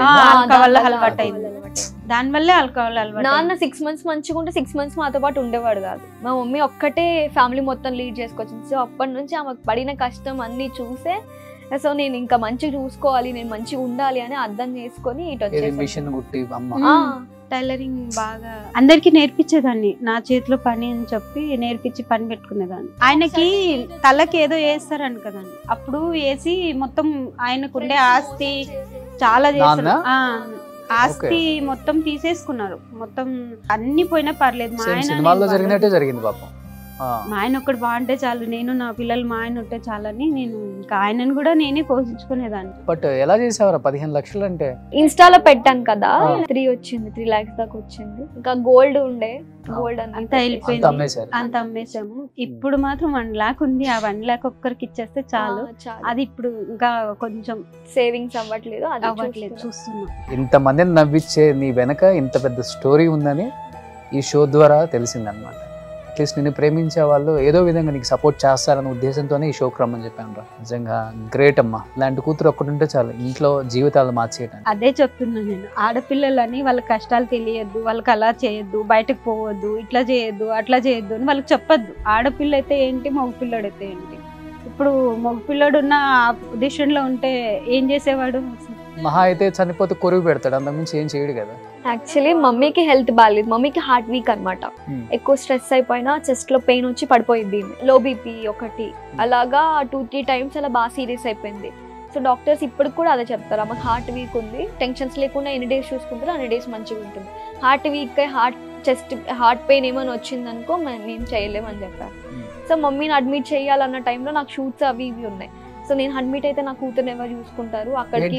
నాన్న 6 months మంచిగా ఉంటే 6 months మాతో పాటు ఉండేవాడు కాదు. మా మమ్మీ ఒక్కటే ఫ్యామిలీ మొత్తం లీడ్ చేసుకొచ్చింది. సో అప్పటి నుంచి ఆమెకు పడిన కష్టం అన్ని చూసే, సో నేను ఇంకా మంచిగా చూసుకోవాలి, నేను మంచిగా ఉండాలి అని అర్థం చేసుకొని ఇటు టైలరింగ్ బాగా అందరికి నేర్పించేదాన్ని, నా చేతిలో పని అని చెప్పి నేర్పించి పని పెట్టుకునేదాన్ని. ఆయనకి తలకి ఏదో వేస్తారని కదండి, అప్పుడు వేసి మొత్తం ఆయనకుండే ఆస్తి చాలా చేస్తారు, ఆస్తి మొత్తం తీసేసుకున్నారు, మొత్తం అన్ని పోయినా పర్లేదు, మా ఆయన ఒక్కడు బాగుంటే చాలు, నేను నా పిల్లలు మా ఆయన ఉంటే చాలని నేను ఇంకా ఆయనను కూడా నేనే పోషించుకునేదాన్ని. బట్ ఎలా చేసేవారు 15 లక్షలు అంటే? ఇన్స్టాలో పెట్టాను కదా, 3 వచ్చింది, 3 lakhs దాకా వచ్చింది. ఇంకా గోల్డ్ ఉండే, గోల్డ్ అంతా వెళ్ళిపోయింది, అంత అమ్మేసాము. ఇప్పుడు మాత్రం 1 lakh ఉంది, ఆ 1 lakh ఒక్కరికి ఇచ్చేస్తే చాలు. అది ఇప్పుడు ఇంకా కొంచెం సేవింగ్స్ అవ్వట్లేదు, చూస్తున్నాం. ఇంత మందిని నవ్వించే నీ వెనక ఇంత పెద్ద స్టోరీ ఉందని ఈ షో ద్వారా తెలిసిందనమాట. అట్లీస్ట్ నేను ప్రేమించే వాళ్ళు ఏదో విధంగా నీకు సపోర్ట్ చేస్తారన్న ఉద్దేశంతోనే ఈ షోకి రమ్మని చెప్పాను రా. నిజంగా గ్రేట్ అమ్మా, ఇలాంటి కూతురు ఒక్కడుంటే చాలు ఇంట్లో జీవితాలు మార్చేయడానికి. అదే చెప్తున్నా నేను, ఆడపిల్లలని వాళ్ళ కష్టాలు తెలియద్దు, వాళ్ళకి అలా చేయొద్దు, బయటకు పోవద్దు, ఇట్లా చేయొద్దు, అట్లా చేయొద్దు అని వాళ్ళకి చెప్పొద్దు. ఆడపిల్ల అయితే ఏంటి, మగపిల్లడు అయితే ఏంటి. ఇప్పుడు మగపిల్లడు ఉన్న పొజిషన్లో ఉంటే ఏం చేసేవాడు, మహా అయితే చనిపోతే కొరువు పెడతాడు, అంతకుమించి ఏం చేయడు కదా. యాక్చువల్లీ మమ్మీకి హెల్త్ బాగాలేదు, మమ్మీకి హార్ట్ వీక్ అనమాట. ఎక్కువ స్ట్రెస్ అయిపోయినా చెస్ట్ లో పెయిన్ వచ్చి పడిపోయింది, లో బీపీ ఒకటి, అలాగా 2-3 టైమ్స్ అలా బాగా సీరియస్ అయిపోయింది. సో డాక్టర్స్ ఇప్పుడు కూడా అదే చెప్తారు, ఆమెకు హార్ట్ వీక్ ఉంది, టెన్షన్స్ లేకుండా ఎన్ని డేస్ చూసుకుంటారో అన్ని డేస్ మంచిగా ఉంటుంది. హార్ట్ వీక్ హార్ట్ పెయిన్ ఏమైనా వచ్చిందనుకో మేము చేయలేమని చెప్పారు. సో మమ్మీని అడ్మిట్ చేయాలన్న టైంలో నాకు షూట్స్ అవి ఇవి ఉన్నాయి. సో నేను అడ్మిట్ అయితే నా కూతురు ఎవరు చూసుకుంటారు, అక్కడికి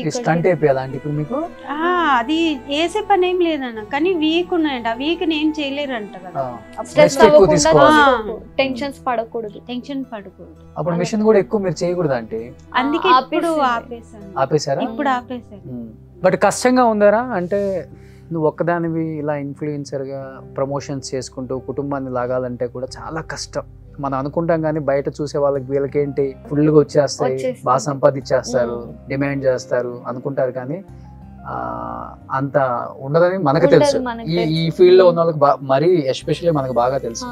అది వేసే పని ఏం లేదన్న, కానీ వీక్ ఉన్నాయంట, ఆ వీక్ ఏం చేయలేరంట కదా. స్ట్రెస్ అవ్వకుండా, టెన్షన్స్ పడకూడదు, అప్పుడు మిషన్ కూడా ఎక్కువ మీరు చేయకూడదు అంటే, అందుకే ఇప్పుడు ఆపేసారా? ఇప్పుడు ఆపేసారు. బట్ కష్టంగా ఉందారా అంటే నువ్వు ఒక్కదానివి ఇలా ఇన్ఫ్లుయెన్సర్గా ప్రమోషన్స్ చేసుకుంటూ కుటుంబాన్ని లాగాలంటే కూడా చాలా కష్టం. మనం అనుకుంటాం కానీ బయట చూసే వాళ్ళకి వీళ్ళకేంటి ఫుల్గా వచ్చేస్తాయి, బాగా సంపాదించేస్తారు, డిమాండ్ చేస్తారు అనుకుంటారు, కానీ అంత ఉండదని మనకు తెలుసు. ఈ ఫీల్డ్ లో ఉన్న వాళ్ళకి మరీ ఎస్పెషల్లీ మనకు బాగా తెలుసు.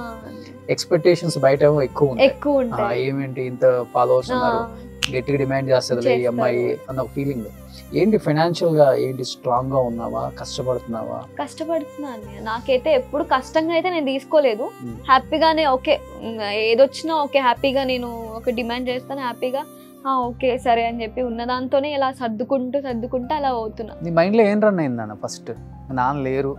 ఎక్స్పెక్టేషన్స్ బయట ఎక్కువ ఉంటాయి. ఏమేంటి ఇంత ఫాలోవర్స్ ఉన్నారు, గట్టిగా డిమాండ్ చేస్తుంది ఈ అమ్మాయి అన్న ఒక ఫీలింగ్. ఏంటి ఫైనాన్షియల్ గా ఏంటి స్ట్రాంగ్ గా ఉన్నావా, కష్టపడుతున్నావా? కష్టపడుతున్నాను. నాకైతే ఎప్పుడు కష్టంగా అయితే నేను తీసుకోలేదు, హ్యాపీగానే ఓకే ఏదొచ్చినా ఓకే హ్యాపీగా నేను ఒక డిమాండ్ చేస్తాను, హ్యాపీగా ఓకే సరే అని చెప్పి ఉన్న దాంతోనే ఇలా సర్దుకుంటూ అలా అవుతున్నా. నీ మైండ్ లో ఏం రన్ అయిందన్న? ఫస్ట్ నాన్న లేరు,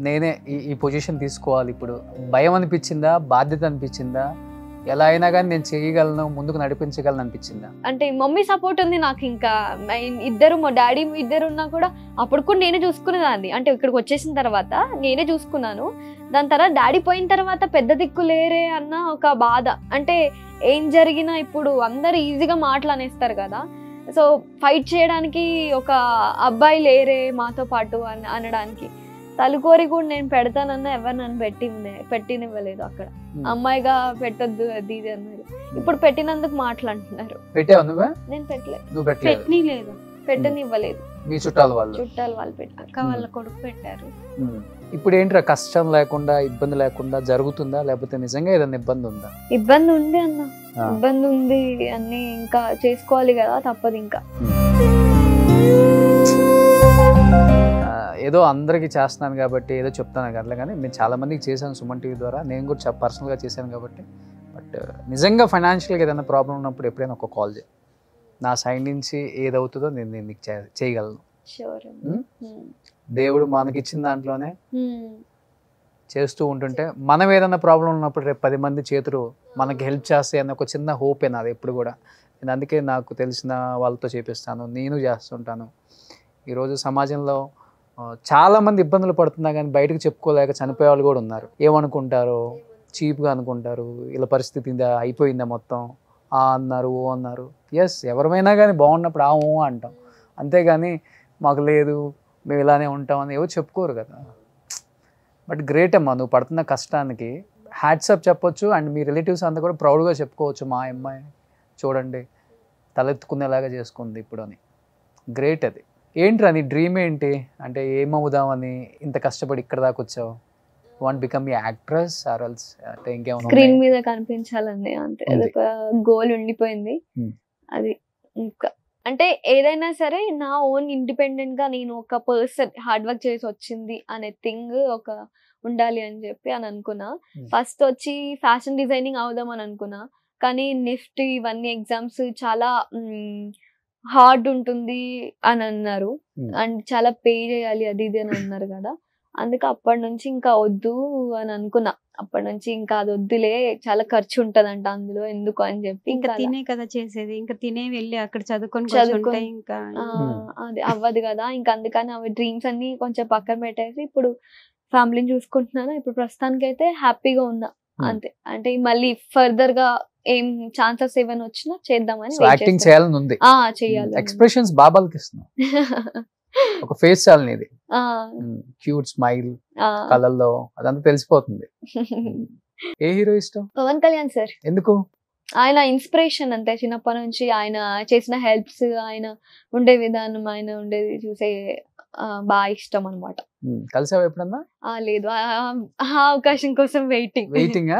నేనే ఈ పొజిషన్ తీసుకోవాలి, ఇప్పుడు భయం అనిపించిందా, బాధ్యత అనిపించిందా, ఎలా అయినా కానీ నేను చేయగలను, ముందుకు నడిపించగలను అనిపించిందా? అంటే మమ్మీ సపోర్ట్ ఉంది నాకు, ఇంకా ఇద్దరు మా డాడీ ఇద్దరు ఉన్నా కూడా అప్పుడు కూడా నేనే చూసుకునేదాన్ని. అంటే ఇక్కడికి వచ్చేసిన తర్వాత నేనే చూసుకున్నాను, దాని తర్వాత డాడీ పోయిన తర్వాత పెద్ద దిక్కు లేరే అన్న ఒక బాధ. అంటే ఏం జరిగినా ఇప్పుడు అందరు ఈజీగా మాటలు అనేస్తారు కదా, సో ఫైట్ చేయడానికి ఒక అబ్బాయి లేరే మాతో పాటు అనడానికి. తలుకోరి కూడా నేను పెడతానన్నా ఎవరు నన్ను పెట్టినివ్వలేదు. అక్కడ అమ్మాయిగా పెట్టొద్దు అది ఇది అన్నారు. ఇప్పుడు పెట్టినందుకు మాట్లాడుతున్నారు. నేను పెట్టలేదు, పెట్టనివ్వలేదు. మీ చుట్టాలు వాళ్ళు పెట్టారు, అక్క వాళ్ళ కొడుకు పెట్టారు. ఇప్పుడు ఏంట్రా కష్టం లేకుండా ఇబ్బంది లేకుండా జరుగుతుందా, లేకపోతే నిజంగా ఏదైనా ఇబ్బంది ఉందా? ఇబ్బంది ఉంది అన్న, ఇబ్బంది ఉంది, అన్ని ఇంకా చేసుకోవాలి కదా, తప్పదు. ఇంకా ఏదో అందరికీ చేస్తున్నాను కాబట్టి ఏదో చెప్తాను కదా, కానీ నేను చాలా మందికి చేశాను సుమన్ టీవీ ద్వారా, నేను కూడా పర్సనల్గా చేశాను కాబట్టి. బట్ నిజంగా ఫైనాన్షియల్గా ఏదైనా ప్రాబ్లం ఉన్నప్పుడు ఎప్పుడైనా ఒక కాల్ చేయి, నా సైడ్ నుంచి ఏదవుతుందో నేను నీకు చేయగలను. దేవుడు మనకిచ్చిన దాంట్లోనే చేస్తూ ఉంటుంటే, మనం ఏదైనా ప్రాబ్లం ఉన్నప్పుడు రేపు 10 మంది చేతులు మనకి హెల్ప్ చేస్తాయి అన్న ఒక చిన్న హోపే నాది ఎప్పుడు కూడా. నేను అందుకే నాకు తెలిసిన వాళ్ళతో చేపిస్తాను, నేను చేస్తుంటాను. ఈరోజు సమాజంలో చాలామంది ఇబ్బందులు పడుతున్నా కానీ బయటకు చెప్పుకోలేక చనిపోయే వాళ్ళు కూడా ఉన్నారు. ఏమనుకుంటారో చీప్గా అనుకుంటారు, ఇలా పరిస్థితి అయిపోయిందా మొత్తం అన్నారు, ఓ అన్నారు. ఎస్, ఎవరిమైనా కానీ బాగున్నప్పుడు ఓ అంటాం, అంతేగాని మాకు లేదు మేము ఇలానే ఉంటామని ఎవరు చెప్పుకోరు కదా. బట్ గ్రేట్ అమ్మా, నువ్వు పడుతున్న కష్టానికి హ్యాట్సప్ చెప్పొచ్చు, అండ్ మీ రిలేటివ్స్ అంతా కూడా ప్రౌడ్గా చెప్పుకోవచ్చు, మా అమ్మాయి చూడండి తలెత్తుకునేలాగా చేసుకుంది ఇప్పుడు అని. గ్రేట్. అది ఏంట్రా నీ డ్రీమ్ ఏంటి? అంటే ఏమవుదామని ఇంత కష్టపడి ఇక్కడ దాకా వచ్చావు? Want become a actress or else అంటే ఇంకేమైనా స్క్రీన్ మీద కనిపించాలని అంతే, అదొక గోల్ ఉండిపోయింది. అది ఇంకా అంటే ఏదైనా సరే నా ఓన్ ఇండిపెండెంట్ గా నేను ఒక పర్సన్ హార్డ్ వర్క్ చేసి వచ్చింది అనే థింగ్ ఒక ఉండాలి అని చెప్పి అని అనుకున్నా. ఫస్ట్ వచ్చి ఫ్యాషన్ డిజైనింగ్ అవుదాం అని అనుకున్నా, కానీ నిఫ్ట్ ఇవన్నీ ఎగ్జామ్స్ చాలా హార్డ్ ఉంటుంది అని అన్నారు, అండ్ చాలా పే చేయాలి అది ఇది అని అన్నారు కదా. అందుకే అప్పటి నుంచి ఇంకా వద్దు అని అనుకున్నా. అప్పటి నుంచి ఇంకా అది వద్దులే, చాలా ఖర్చు ఉంటదంట అందులో, ఎందుకు అని చెప్పి. ఇంకా తినే కదా చేసేది, ఇంకా తినే వెళ్ళి అక్కడ చదువుకొని ఇంకా అది అవ్వదు కదా. ఇంకా అందుకని అవి డ్రీమ్స్ అన్ని కొంచెం పక్కన పెట్టేసి ఇప్పుడు ఫ్యామిలీని చూసుకుంటున్నాను. ఇప్పుడు ప్రస్తుతానికి అయితే హ్యాపీగా ఉన్నా అంతే. అంటే మళ్ళీ ఫర్దర్ గా ఏం ఛాన్సెస్ ఏమైనా వచ్చినా చేద్దామని. యాక్టింగ్ చేయాలని ఉంది, చేయాలి. ఎక్స్ప్రెషన్స్ బాబాలకి ఇస్తున్నా, ఒక ఫేస్ చాలని, ఇది క్యూట్ స్మైల్ కళ్ళల్లో అదంతా తెలిసిపోతుంది. ఏ హీరో ఇష్టం? పవన్ కళ్యాణ్ సార్. ఎందుకు? ఆయన ఇన్స్పిరేషన్ అంతే, చిన్నప్పటి నుంచి ఆయన చేసిన హెల్ప్స్, ఆయన ఉండే విధానం, ఆయన ఉండేది చూసే బాగా ఇష్టం అనమాట. కలిసావా ఎప్పుడన్నా? లేదు, ఆ అవకాశం కోసం వెయిటింగ్. వెయిటింగ్.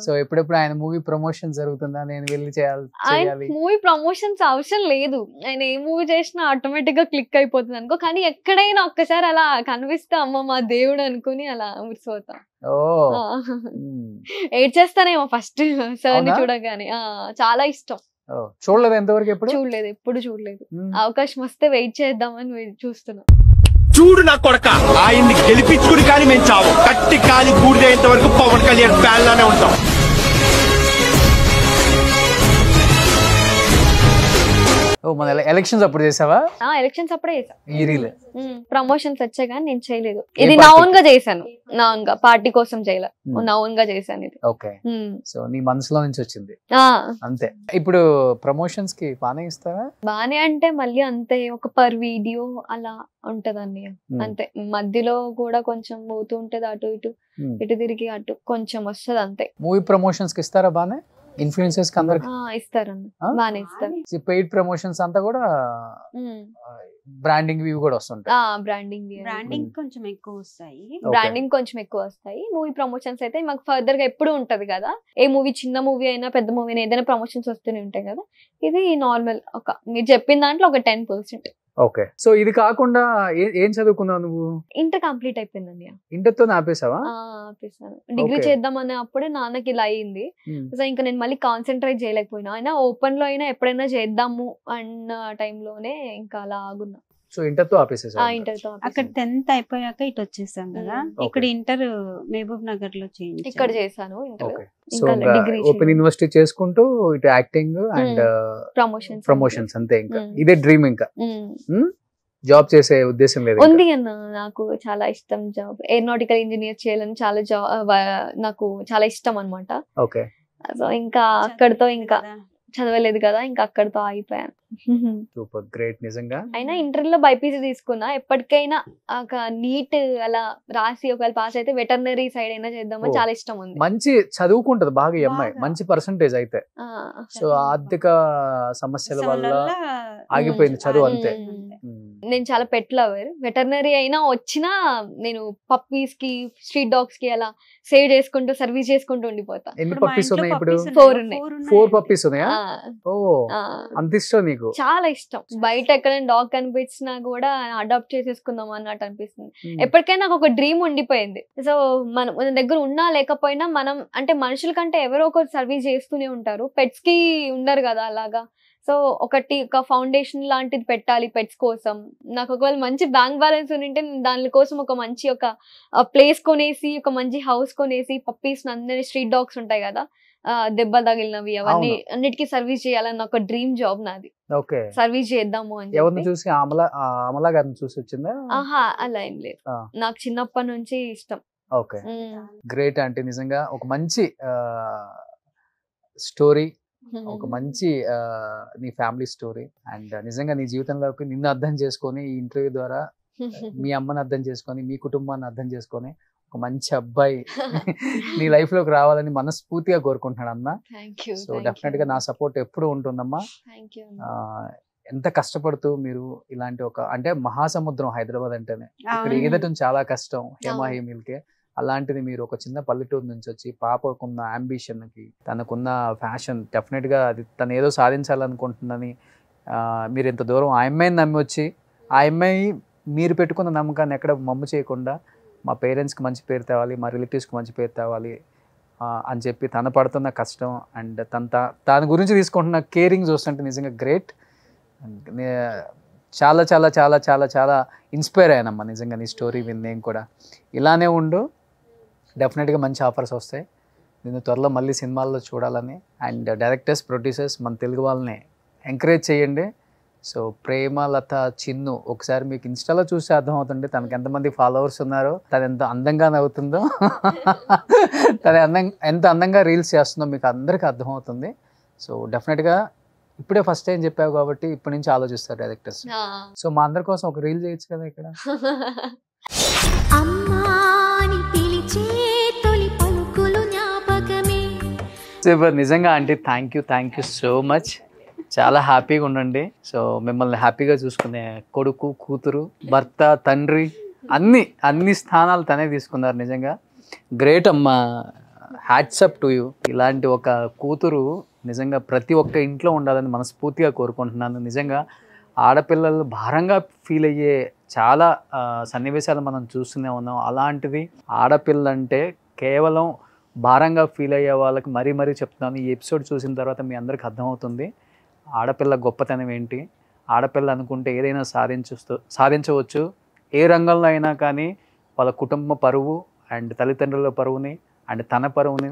సో ఎప్పుడెప్పుడు ఆయన మూవీ ప్రమోషన్ జరుగుతుందా, నేను వెళ్ళి చేయాలి? మూవీ ప్రమోషన్స్ అవసరం లేదు, ఆయన ఏ మూవీ చేసినా ఆటోమేటిక్ గా క్లిక్ అయిపోతుంది అనుకో. కానీ ఎక్కడైనా ఒక్కసారి అలా కనిపిస్తే అమ్మ మా దేవుడు అనుకుని అలా మురిసిపోతాం. ఏడ్ చేస్తానేమో ఫస్ట్ సార్ ని చూడగానే. చాలా ఇష్టం. చూడలేదు ఎంతవరకు? ఎప్పుడు చూడలేదు. అవకాశం వస్తే వెయిట్ చేద్దామని చూస్తున్నా. చూడు నా కొడక, ఆయన్ని గెలిపించుకుని కానీ మేము చావు, కట్టి కాలి బూడిదయ్యేంత వరకు పవన్ కళ్యాణ్ ఫ్యాన్ లానే ఉంటాం. మన ఎలక్షన్స్ అప్పుడు చేసావా? ఎలక్షన్స్ అప్పుడే చేసా. ఈ రీల్ ప్రమోషన్స్ వచ్చాయి కానీ నేను చేయలేదు. ఇది నా ఓన్ గా చేశాను, నా ఓన్ గా, పార్టీ కోసం చేయలేదు, నా ఓన్ గా చేశాను ఇది. ఓకే. సో నీ మనసులో నుంచి వచ్చింది అంతే. ఇప్పుడు ప్రమోషన్స్ కి బానే ఇస్తారా? బానే అంటే మళ్ళీ అంతే, ఒక పర్ వీడియో అలా ఉంటదండి అంతే. మధ్యలో కూడా కొంచెం పోతూ ఉంటది, అటు ఇటు తిరిగి అటు కొంచెం వస్తుంది అంతే. మూవీ ప్రమోషన్స్ కి ఇస్తారా బానే? ఇన్ఫ్లుయెన్సర్స్ కి అందరికి ఇస్తారండి, బానే ఇస్తారు. పెయిడ్ ప్రమోషన్స్ అంతా కూడా బ్రాండింగ్ ఇవి కూడా వస్తుంటాయి. బ్రాండింగ్ కొంచెం ఎక్కువ వస్తాయి. మూవీ ప్రమోషన్స్ అయితే మాకు ఫర్దర్ గా ఎప్పుడు ఉంటది కదా, ఏ మూవీ చిన్న మూవీ అయినా పెద్ద మూవీ అయినా ఏదైనా ప్రమోషన్స్ వస్తూనే ఉంటాయి కదా. ఇది నార్మల్, ఒక మీరు చెప్పిన దాంట్లో ఒక 10%. ఓకే. సో ఇది కాకుండా ఏం చదువుకున్నావు నువ్వు? ఇంటర్ కంప్లీట్ అయిపోయిందండి. ఇంటర్తో ఆపేసావా? ఆపేసాను. డిగ్రీ చేద్దామని అప్పుడే నాన్నకి ఇలా అయింది. సో ఇంకా నేను మళ్ళీ కాన్సన్ట్రేట్ చేయలేకపోయినా. అయినా ఓపెన్ లో అయినా ఎప్పుడైనా చేద్దాము అన్న టైంలోనే ఇంకా అలా ఆగున్నా. సో ఇంటర్తో ఆపేసేసా? ఇంటర్తో అక్కడ 10th అయిపోయాక ఇటు వచ్చేసాం కదా. ఇక్కడ ఇంటర్ మహబూబ్ నగర్ లో ఇక్కడ చేశాను. ఓపెన్ యూనివర్సిటీ చేసుకుంటూ ఇటు యాక్టింగ్ అండ్ ప్రమోషన్స్ అంతే. ఇంకా ఇదే డ్రీమ్? ఇంకా జాబ్ చేసే ఉద్దేశం లేదు? ఉంది అన్న, నాకు చాలా ఇష్టం జాబ్. ఏరోనాటికల్ ఇంజనీర్ చేయాలని నాకు చాలా ఇష్టం అన్నమాట. ఓకే. సో ఇంకా అక్కడితో ఇంకా చదవలేదు కదా, ఇంకా అక్కడితో ఆగిపోయాను. సూపర్, గ్రేట్ నిజంగా. అయినా ఇంటర్ లో బైపీసీ తీసుకున్నా. ఎప్పటికైనా ఒక నీట్ అలా రాసి ఒకవేళ పాస్ అయితే వెటర్నరీ సైడ్ అయినా చేద్దామని చాలా ఇష్టం ఉంది. మంచి చదువుకుంటది బాగా ఈ అమ్మాయి, మంచి పర్సంటేజ్ అయితే. సో ఆర్థిక సమస్యల వల్ల ఆగిపోయింది చదువు అంతే. నేను చాలా పెట్ లవర్. వెటర్నరీ అయినా వచ్చినా నేను పప్పీస్ కి, స్ట్రీట్ డాగ్స్ కి అలా సేవ్ చేసుకుంటూ సర్వీస్ చేసుకుంటూ ఉండిపోతా. ఎన్ని పప్పీస్ ఉన్నాయి ఇప్పుడు? 4 ఉన్నాయి. 4 పప్పీస్ ఉన్నాయా? ఓ, అంత ఇష్టం నీకు? చాలా ఇష్టం. బయట ఎక్కడైనా డాగ్ కనిపించినా కూడా అడాప్ట్ చేసేసుకుందాం అన్నట్టు అనిపిస్తుంది. ఎప్పటికైనా నాకు ఒక డ్రీమ్ ఉండిపోయింది. సో మన దగ్గర ఉన్నా లేకపోయినా మనం అంటే మనుషుల కంటే ఎవరో ఒకరు సర్వీస్ చేస్తూనే ఉంటారు. పెట్స్ కి ఉండరు కదా అలాగా. సో ఒక ఫౌండేషన్ లాంటిది పెట్టాలి పెట్స్ కోసం. నాకు ఒకవేళ మంచి బ్యాంక్ బ్యాలెన్స్ ఉంటే దాని కోసం ఒక మంచి ప్లేస్ కొనేసి, ఒక మంచి హౌస్ కొనేసి, పప్పీస్ అందరి స్ట్రీట్ డాగ్స్ ఉంటాయి కదా, దెబ్బ తగిలినవి, అవన్నీ అన్నిటికీ సర్వీస్ చేయాలని ఒక డ్రీమ్ జాబ్ నాది. సర్వీస్ చేద్దాము అని. ఎవరిని చూసి? అమలా గారిని చూసి వచ్చిందా? ఆహా, అలా ఏం లేదు. నాకు చిన్నప్పటి నుంచి ఇష్టం. Okay, great aunty. నిజంగా ఒక మంచి స్టోరీ, ఒక మంచి నీ ఫ్యామిలీ స్టోరీ. అండ్ నిజంగా నీ జీవితంలోకి నిన్ను అర్థం చేసుకొని, ఈ ఇంటర్వ్యూ ద్వారా మీ అమ్మని అర్థం చేసుకొని, మీ కుటుంబాన్ని అర్థం చేసుకొని ఒక మంచి అబ్బాయి నీ లైఫ్ లోకి రావాలని మనస్ఫూర్తిగా కోరుకుంటున్నాడు అన్న. సో డెఫినెట్ గా నా సపోర్ట్ ఎప్పుడు ఉంటుందమ్మా. ఎంత కష్టపడుతూ మీరు ఇలాంటి అంటే మహాసముద్రం హైదరాబాద్ అంటేనే, ఇక్కడ ఈదటం చాలా కష్టం హేమాహేమిలకే. అలాంటిది మీరు ఒక చిన్న పల్లెటూరు నుంచి వచ్చి పాపకున్న అంబిషన్ కి, తనకున్న ఫ్యాషన్, డెఫినెట్ గా అది తను ఏదో సాధించాలనుకుంటుందని మీరు ఇంత దూరం ఆ అమ్మాయిని నమ్మి వచ్చి, ఆ అమ్మాయి మీరు పెట్టుకున్న నమ్మకాన్ని ఎక్కడ మమ్ము చేయకుండా మా పేరెంట్స్కి మంచి పేరు తేవాలి, మా రిలేటివ్స్కి మంచి పేరు తేవాలి అని చెప్పి తను పడుతున్న కష్టం అండ్ తన గురించి తీసుకుంటున్న కేరింగ్ చూస్తుంటే నిజంగా గ్రేట్. చాలా చాలా చాలా చాలా చాలా ఇన్స్పైర్ అయ్యానమ్మా నిజంగా నీ స్టోరీ విని. నేను కూడా ఇలానే ఉండు, డెఫినెట్గా మంచి ఆఫర్స్ వస్తాయి. నేను త్వరలో మళ్ళీ సినిమాల్లో చూడాలని. అండ్ డైరెక్టర్స్, ప్రొడ్యూసర్స్ మన తెలుగు వాళ్ళని ఎంకరేజ్ చేయండి. సో ప్రేమలత చిన్ను ఒకసారి మీకు ఇన్స్టాలో చూస్తే అర్థమవుతుంది తనకి ఎంతమంది ఫాలోవర్స్ ఉన్నారో, తను ఎంత అందంగా నవ్వుతుందో, తను ఎంత అందంగా రీల్స్ చేస్తుందో మీకు అందరికీ అర్థమవుతుంది. సో డెఫినెట్గా ఇప్పుడే ఫస్ట్ టైం చెప్పావు కాబట్టి ఇప్పటి నుంచి ఆలోచిస్తారు డైరెక్టర్స్. సో మా అందరి కోసం ఒక రీల్ చేయొచ్చు కదా ఇక్కడ. సూపర్, నిజంగా aunty thank you so much. చాలా హ్యాపీగా ఉండండి. సో మిమ్మల్ని హ్యాపీగా చూసుకునే కొడుకు, కూతురు, భర్త, తండ్రి అన్ని స్థానాలు తనే తీసుకున్నారు. నిజంగా గ్రేట్ అమ్మా, హ్యాట్సప్ టు యూ. ఇలాంటి ఒక కూతురు నిజంగా ప్రతి ఒక్క ఇంట్లో ఉండాలని మనస్ఫూర్తిగా కోరుకుంటున్నాను. నిజంగా ఆడపిల్లలు భారంగా ఫీల్ అయ్యే చాలా సన్నివేశాలు మనం చూస్తూనే ఉన్నాం. అలాంటిది ఆడపిల్ల అంటే కేవలం భారంగా ఫీల్ అయ్యే వాళ్ళకి మరీ మరీ చెప్తున్నాను, ఈ ఎపిసోడ్ చూసిన తర్వాత మీ అందరికి అర్థమవుతుంది ఆడపిల్ల గొప్పతనం ఏంటి. ఆడపిల్ల అనుకుంటే ఏదైనా సాధించవచ్చు. ఏ రంగంలో అయినా కానీ వాళ్ళ కుటుంబ పరువు అండ్ తల్లిదండ్రుల పరువుని అండ్ తన పరువుని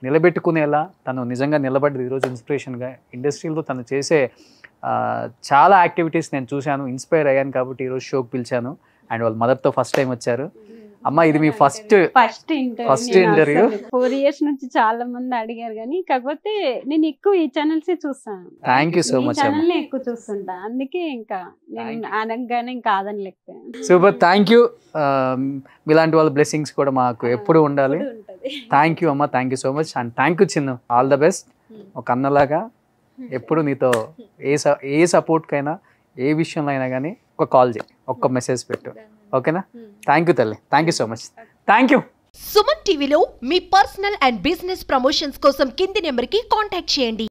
నిలబెట్టుకునేలా తను నిజంగా నిలబడ్డది. ఈరోజు ఇన్స్పిరేషన్గా ఇండస్ట్రీలో తను చేసే చాలా యాక్టివిటీస్ నేను చూశాను, ఇన్స్పైర్ అయ్యాను. కాబట్టి ఈరోజు షోకి పిలిచాను. అండ్ వాళ్ళ మదర్తో ఫస్ట్ టైం వచ్చారు. అమ్మ ఇది మీ ఫస్ట్ ఇంటర్వ్యూ. 4 years నుంచి చాలా మంది అడిగారు కానీ కాకపోతే నేను ఎక్కువ ఈ ఛానల్స్ చూస్తాను. Thank you so much. Channel ఎక్కువ చూస్తుంటా, అందుకే ఇంకా నేను అనగానే ఇంకా కాదనిలేకపోయాను. Super, thank you. ఇలాంటి వాళ్ళ బ్లెస్సింగ్స్ కూడా మాకు ఎప్పుడు ఉండాలి. థ్యాంక్ యూ అమ్మ, thank you so much. And thank you Chinnu, all the best. ఒక అన్నలాగా ఎప్పుడు నీతో ఏ సపోర్ట్కైనా ఏ విషయంలో అయినా కానీ ఒక కాల్ చేయి, ఒక్క మెసేజ్ పెట్టు, ఓకేనా? థ్యాంక్ యూ తల్లి, thank you so much. Thank you. Suman టీవీలో మీ పర్సనల్ అండ్ బిజినెస్ ప్రమోషన్స్ కోసం కింది నెంబర్కి కాంటాక్ట్ చేయండి.